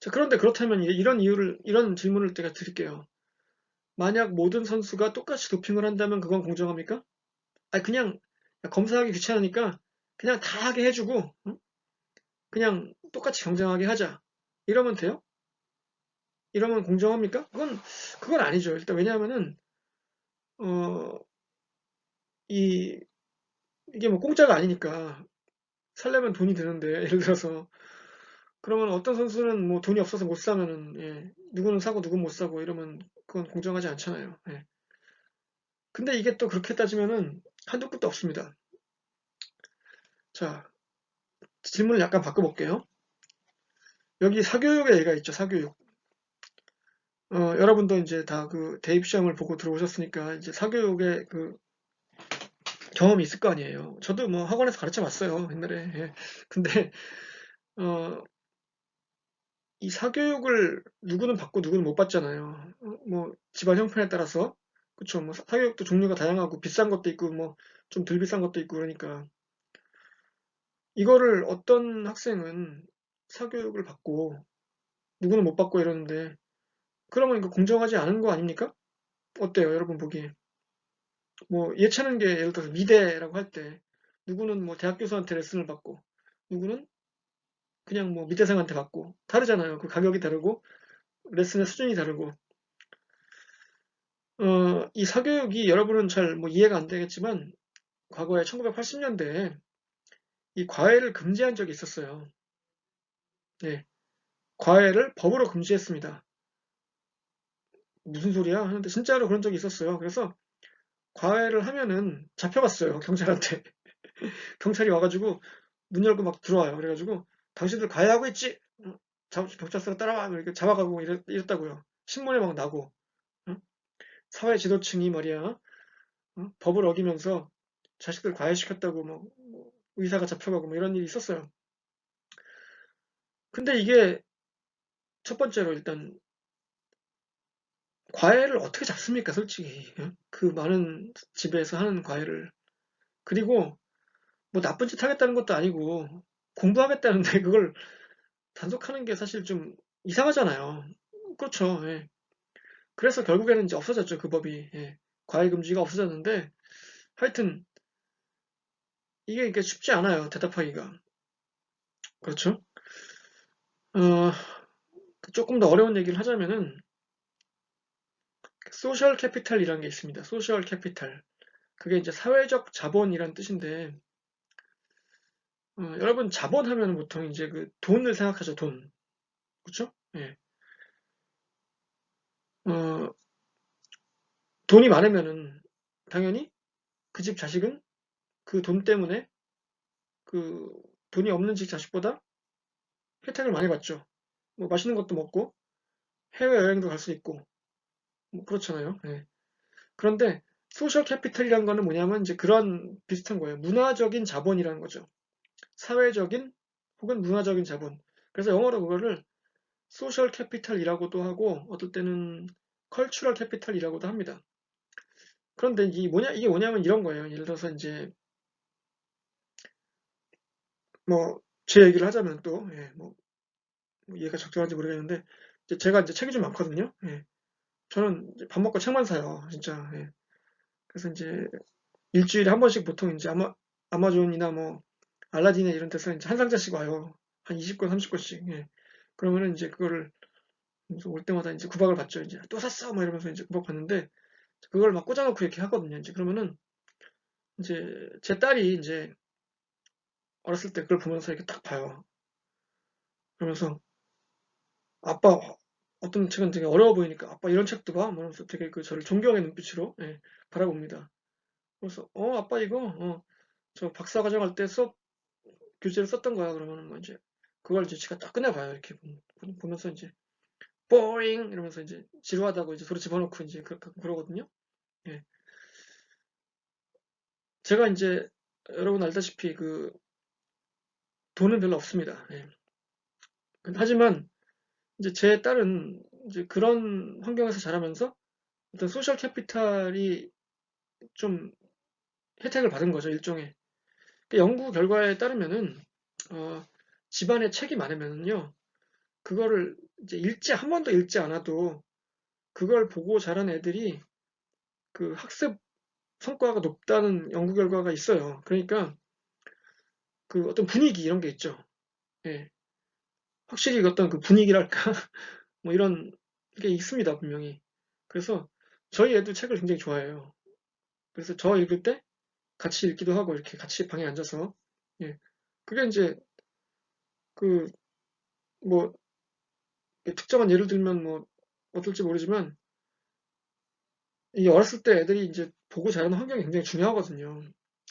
자, 그런데 그렇다면 이런 질문을 제가 드릴게요. 만약 모든 선수가 똑같이 도핑을 한다면 그건 공정합니까? 아니, 그냥 검사하기 귀찮으니까 그냥 다 하게 해주고, 그냥 똑같이 경쟁하게 하자. 이러면 돼요? 이러면 공정합니까? 그건 아니죠. 일단 왜냐하면은 어, 이게 뭐 공짜가 아니니까 살려면 돈이 드는데 예를 들어서 그러면 어떤 선수는 뭐 돈이 없어서 못 사면은 누구는 사고 누구는 못 사고 이러면 그건 공정하지 않잖아요. 예. 근데 이게 또 그렇게 따지면은 한도 끝도 없습니다. 자, 질문을 약간 바꿔볼게요. 여기 사교육의 얘기가 있죠. 사교육. 여러분도 이제 다 그 대입 시험을 보고 들어오셨으니까 이제 사교육의 그 경험이 있을 거 아니에요. 저도 뭐 학원에서 가르쳐 봤어요. 옛날에. 예. 근데 어, 이 사교육을 누구는 받고 누구는 못 받잖아요. 뭐 집안 형편에 따라서 그쵸. 뭐 사교육도 종류가 다양하고 비싼 것도 있고 뭐 좀 덜 비싼 것도 있고 그러니까 이거를 어떤 학생은 사교육을 받고 누구는 못 받고 이러는데 그러면 이거 공정하지 않은 거 아닙니까? 어때요, 여러분 보기에? 뭐 예체능 게 예를 들어서 미대라고 할 때 누구는 뭐 대학 교수한테 레슨을 받고 누구는 그냥 뭐 미대생한테 받고 다르잖아요. 그 가격이 다르고 레슨의 수준이 다르고 이 사교육이 여러분은 잘 뭐 이해가 안 되겠지만 과거에 1980년대에 이 과외를 금지한 적이 있었어요. 네, 과외를 법으로 금지했습니다. 무슨 소리야? 하는데 진짜로 그런 적이 있었어요. 그래서 과외를 하면은 잡혀갔어요. 경찰한테. 경찰이 와가지고 문 열고 막 들어와요. 그래가지고 당신들 과외하고 있지? 경찰서로 따라와. 이렇게 잡아가고 이랬다고요. 신문에 막 나고. 어? 사회 지도층이 말이야. 법을 어기면서 자식들 과외시켰다고 뭐 의사가 잡혀가고 뭐 이런 일이 있었어요. 근데 이게 첫 번째로 일단 과외를 어떻게 잡습니까, 솔직히. 그 많은 집에서 하는 과외를. 그리고 뭐 나쁜 짓 하겠다는 것도 아니고 공부하겠다는데 그걸 단속하는 게 사실 좀 이상하잖아요. 그렇죠. 예. 그래서 결국에는 이제 없어졌죠, 그 법이. 예. 과외 금지가 없어졌는데 하여튼 이게 쉽지 않아요, 대답하기가. 그렇죠? 어, 조금 더 어려운 얘기를 하자면은 소셜 캐피탈이라는 게 있습니다. 소셜 캐피탈. 그게 이제 사회적 자본이란 뜻인데 여러분 자본 하면 보통 이제 그 돈을 생각하죠, 돈. 그렇죠? 예. 어, 돈이 많으면은 당연히 그 집 자식은 그 돈 때문에 그 돈이 없는 집 자식보다 혜택을 많이 받죠. 뭐 맛있는 것도 먹고 해외여행도 갈 수 있고 뭐 그렇잖아요. 예. 그런데 소셜 캐피탈이라는 거는 뭐냐면 이제 그런 비슷한 거예요. 문화적인 자본이라는 거죠. 사회적인 혹은 문화적인 자본. 그래서 영어로 그거를 소셜 캐피탈이라고도 하고 어떨 때는 컬처럴 캐피탈이라고도 합니다. 그런데 이게 뭐냐면 이런 거예요. 예를 들어서 이제 뭐 제 얘기를 하자면 또 뭐 이해가 적절한지 모르겠는데 제가 이제 책이 좀 많거든요. 예. 저는 이제 밥 먹고 책만 사요. 진짜. 예. 그래서 이제 일주일에 한 번씩 보통 이제 아마존이나 뭐 알라딘에 이런 데서 이제 한 상자씩 와요. 한 20권, 30권씩. 예. 그러면은 이제 그거를 올 때마다 이제 구박을 받죠. 이제 또 샀어, 막 이러면서 이제 구박 받는데 그걸 막 꽂아놓고 이렇게 하거든요. 이제 그러면은 이제 제 딸이 이제 어렸을 때 그걸 보면서 이렇게 딱 봐요. 그러면서 아빠 어떤 책은 되게 어려워 보이니까 아빠 이런 책도 봐? 그러면서 되게 그 저를 존경의 눈빛으로 바라봅니다. 그래서 아빠 이거 저 박사과정 할 때 수업 교재를 썼던 거야. 그러면은 뭐 이제 그걸 이제 지가 딱 꺼내봐요. 이렇게 보면서 이제 boring 이러면서 이제 지루하다고 이제 소리 집어넣고 이제 그러거든요. 예. 제가 이제 여러분 알다시피 그 돈은 별로 없습니다. 예. 하지만 이제 제 딸은 이제 그런 환경에서 자라면서 어떤 소셜 캐피탈이 좀 혜택을 받은 거죠, 일종의. 그 연구 결과에 따르면은 어, 집안에 책이 많으면요, 그거를 이제 한 번도 읽지 않아도 그걸 보고 자란 애들이 그 학습 성과가 높다는 연구 결과가 있어요. 그러니까 그 어떤 분위기 이런 게 있죠. 예. 확실히 어떤 그 분위기랄까 뭐 이런 이게 있습니다, 분명히. 그래서 저희 애도 책을 굉장히 좋아해요. 그래서 저 읽을 때 같이 읽기도 하고 이렇게 같이 방에 앉아서 예. 그게 이제 그 뭐 특정한 예를 들면 뭐 어떨지 모르지만 이 어렸을 때 애들이 이제 보고 자라는 환경이 굉장히 중요하거든요.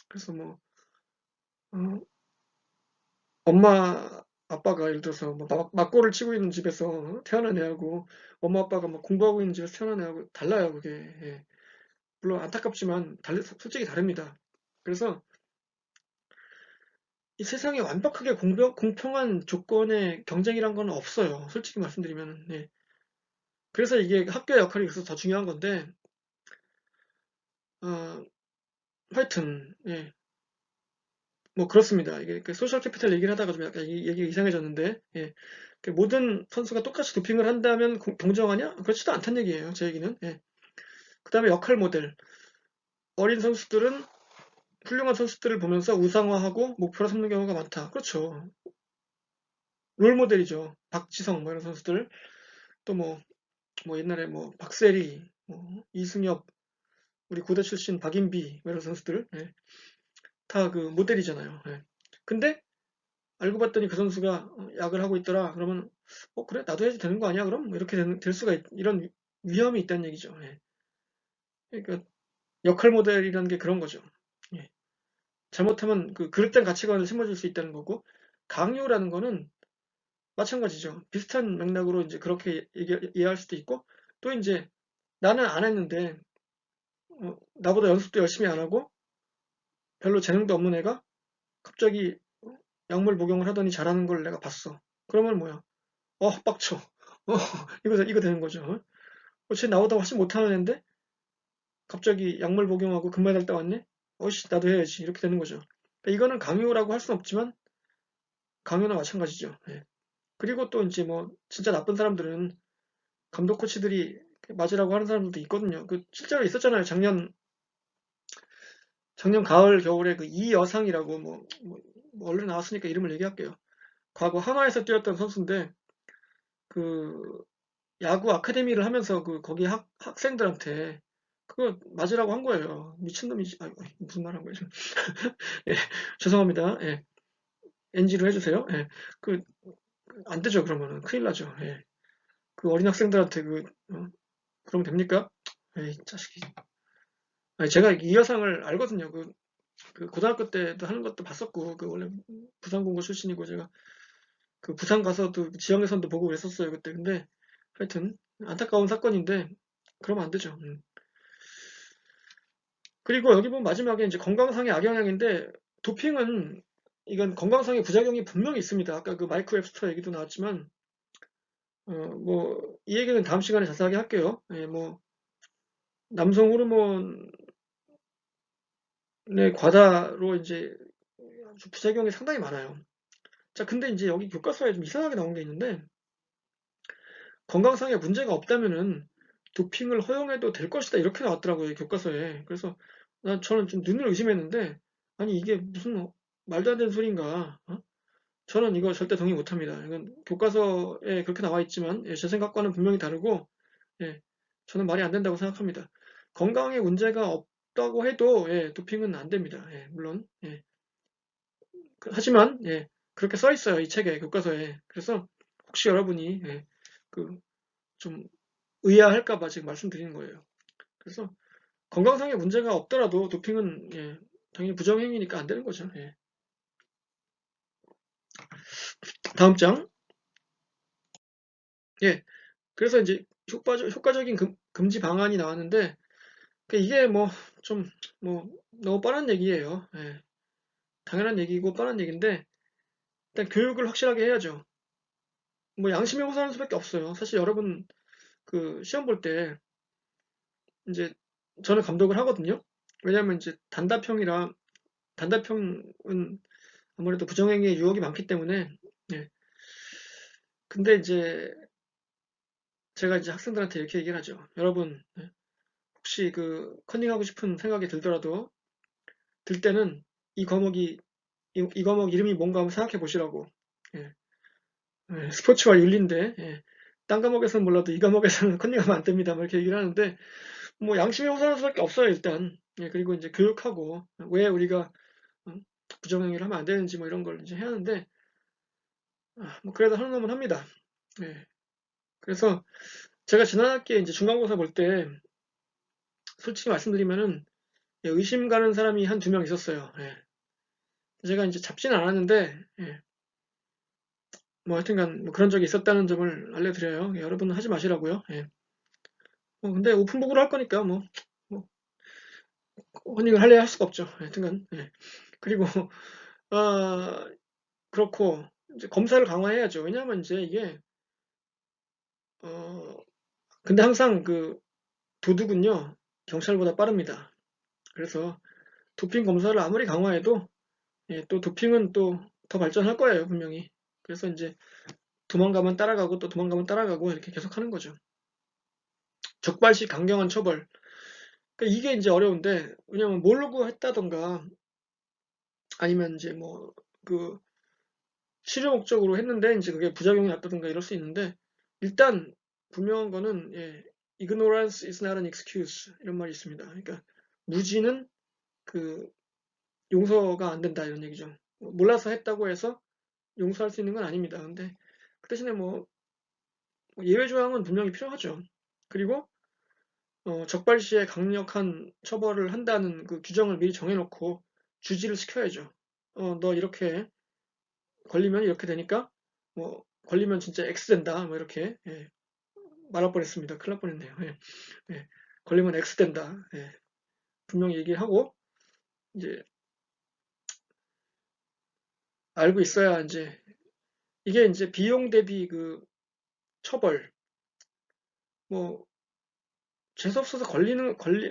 그래서 뭐 어, 엄마 아빠가 예를 들어서 뭐 막고를 치고 있는 집에서 태어난 애하고 엄마 아빠가 막 공부하고 있는 집에서 태어난 애하고 달라요, 그게. 예. 물론 안타깝지만 솔직히 다릅니다. 그래서 이 세상에 완벽하게 공평한 조건의 경쟁이란 건 없어요. 솔직히 말씀드리면. 예. 그래서 이게 학교의 역할이 있어서 더 중요한 건데, 어, 하여튼, 예. 뭐 그렇습니다. 이게 그 소셜 캐피탈 얘기를 하다가 좀 약간 얘기가 이상해졌는데, 예. 그 모든 선수가 똑같이 도핑을 한다면 공정하냐? 그렇지도 않다는 얘기예요. 제 얘기는. 예. 그 다음에 역할 모델. 어린 선수들은 훌륭한 선수들을 보면서 우상화하고 목표로 삼는 경우가 많다. 그렇죠. 롤 모델이죠. 박지성 뭐 이런 선수들. 또 뭐 옛날에 뭐 박세리, 뭐 이승엽, 우리 고대 출신 박인비 뭐 이런 선수들. 예. 다 그 모델이잖아요. 예. 근데 알고 봤더니 그 선수가 약을 하고 있더라. 그러면 그래 나도 해도 되는 거 아니야? 그럼 뭐 이렇게 될 수가 이런 위험이 있다는 얘기죠. 예. 그러니까 역할 모델이라는 게 그런 거죠. 예. 잘못하면 그 그릇된 가치관을 심어줄 수 있다는 거고 강요라는 거는 마찬가지죠. 비슷한 맥락으로 이제 그렇게 이해할 수도 있고 또 이제 나는 안 했는데 나보다 연습도 열심히 안 하고 별로 재능도 없는 애가 갑자기 약물 복용을 하더니 잘하는 걸 내가 봤어. 그러면 뭐야? 빡쳐. 어, 이거 되는 거죠. 쟤 나보다 훨씬 못하는 애인데 갑자기 약물 복용하고 금메달 따왔네? 어이씨, 나도 해야지. 이렇게 되는 거죠. 그러니까 이거는 강요라고 할 수는 없지만 강요나 마찬가지죠. 예. 그리고 또 이제 뭐 진짜 나쁜 사람들은 감독 코치들이 맞으라고 하는 사람들도 있거든요. 그 실제로 있었잖아요. 작년 가을 겨울에 그 이여상이라고 뭐 얼른 나왔으니까 이름을 얘기할게요. 과거 한화에서 뛰었던 선수인데 그 야구 아카데미를 하면서 그 거기 학생들한테 그거 맞으라고 한 거예요. 미친놈이지. 무슨 말 한 거예요? 예, 죄송합니다. 예, NG로 해주세요. 예, 그, 안 되죠. 그러면은 큰일 나죠. 예, 그 어린 학생들한테 그러면 됩니까? 에이, 자식이. 아니, 제가 이 여상을 알거든요. 그 고등학교 때도 하는 것도 봤었고, 그 원래 부산공고 출신이고 제가 그 부산 가서도 지역 예선도 보고 그랬었어요 그때. 근데 하여튼 안타까운 사건인데 그러면 안 되죠. 그리고 여기 보면 마지막에 이제 건강상의 악영향인데 도핑은 이건 건강상의 부작용이 분명히 있습니다. 아까 그 마이크 웹스터 얘기도 나왔지만 뭐 이 얘기는 다음 시간에 자세하게 할게요. 예, 뭐 남성 호르몬의 과다로 이제 부작용이 상당히 많아요. 자, 근데 이제 여기 교과서에 좀 이상하게 나온 게 있는데 건강상에 문제가 없다면은 도핑을 허용해도 될 것이다 이렇게 나왔더라고요 교과서에. 그래서 저는 좀 눈을 의심했는데 아니 이게 무슨 말도 안 되는 소린가? 저는 이거 절대 동의 못합니다. 이건 교과서에 그렇게 나와 있지만 제 생각과는 분명히 다르고 예, 저는 말이 안 된다고 생각합니다. 건강에 문제가 없다고 해도 도핑은 안 됩니다. 물론 하지만 그렇게 써 있어요 이 책에 교과서에. 그래서 혹시 여러분이 그 좀 의아할까 봐 지금 말씀드리는 거예요. 그래서 건강상의 문제가 없더라도 도핑은 당연히 부정행위니까 안 되는 거죠. 다음 장. 그래서 이제 효과적인 금지 방안이 나왔는데 이게 뭐 좀 뭐 너무 뻔한 얘기예요. 당연한 얘기고 뻔한 얘기인데 일단 교육을 확실하게 해야죠. 뭐 양심에 호소하는 수밖에 없어요. 사실 여러분 그 시험 볼 때 이제 저는 감독을 하거든요. 왜냐하면 이제 단답형은 아무래도 부정행위의 유혹이 많기 때문에 근데 이제 제가 이제 학생들한테 이렇게 얘기를 하죠. 여러분 혹시 그 컨닝하고 싶은 생각이 들더라도 들 때는 이 과목이 이 과목 이름이 뭔가 한번 생각해 보시라고. 예. 스포츠와 윤리인데 딴 과목에서는 몰라도 이 과목에서는 컨닝하면 안 됩니다. 뭐 이렇게 얘기를 하는데, 뭐 양심에 호소할 수밖에 없어요, 일단. 예, 그리고 이제 교육하고, 왜 우리가 부정행위를 하면 안 되는지 뭐 이런 걸 이제 해야 하는데, 뭐 그래도 하는 놈은 합니다. 예. 그래서 제가 지난 학기에 이제 중간고사 볼 때, 솔직히 말씀드리면은, 예, 의심 가는 사람이 한 2명 있었어요. 예. 제가 이제 잡지는 않았는데, 예. 뭐 하여튼간 뭐 그런 적이 있었다는 점을 알려드려요. 예, 여러분은 하지 마시라고요. 예. 근데 오픈북으로 할 거니까 뭐 허닝을 하려 할 수가 없죠. 하여튼간. 예. 그리고 아, 그렇고 이제 검사를 강화해야죠. 왜냐하면 이제 이게 어, 근데 항상 그 도둑은요 경찰보다 빠릅니다. 그래서 도핑 검사를 아무리 강화해도 예, 또 도핑은 또 더 발전할 거예요 분명히. 그래서 이제 도망가면 따라가고 또 도망가면 따라가고 이렇게 계속 하는 거죠. 적발시 강경한 처벌. 그러니까 이게 이제 어려운데 왜냐면 모르고 했다던가 아니면 이제 뭐 그 실효 목적으로 했는데 이제 그게 부작용이 났다든가 이럴 수 있는데 일단 분명한 거는 예, ignorance is not an excuse 이런 말이 있습니다. 그러니까 무지는 그 용서가 안 된다 이런 얘기죠. 몰라서 했다고 해서 용서할 수 있는 건 아닙니다. 근데 그 대신에 뭐 예외 조항은 분명히 필요하죠. 그리고 적발 시에 강력한 처벌을 한다는 그 규정을 미리 정해놓고 주지를 시켜야죠. 너 이렇게 걸리면 이렇게 되니까 뭐 걸리면 진짜 X 된다 뭐 이렇게 예, 말할 뻔했습니다. 큰일 날 뻔했네요. 예, 예. 걸리면 X 된다. 예, 분명히 얘기를 하고 이제 알고 있어야 이제 이게 이제 비용 대비 그 처벌 뭐 재수없어서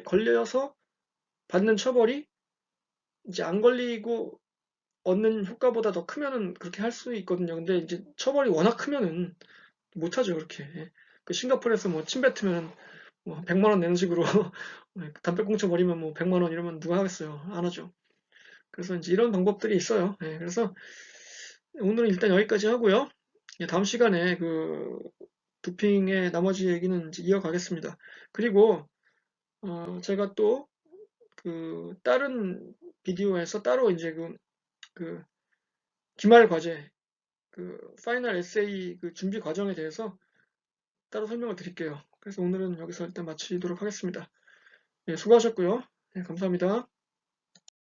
걸려서 받는 처벌이 이제 안 걸리고 얻는 효과보다 더 크면은 그렇게 할 수 있거든요. 근데 이제 처벌이 워낙 크면은 못하죠, 그렇게. 예. 그 싱가포르에서 뭐 침 뱉으면 뭐 100만 원 내는 식으로 담배꽁초 버리면 뭐 100만 원 이러면 누가 하겠어요? 안 하죠. 그래서 이제 이런 방법들이 있어요. 예, 그래서 오늘은 일단 여기까지 하고요. 예, 다음 시간에 그 도핑의 나머지 얘기는 이제 이어가겠습니다. 그리고 제가 또 그 다른 비디오에서 따로 이제 그 기말 과제 그 파이널 에세이 그 준비 과정에 대해서 따로 설명을 드릴게요. 그래서 오늘은 여기서 일단 마치도록 하겠습니다. 네, 수고하셨고요. 네, 감사합니다.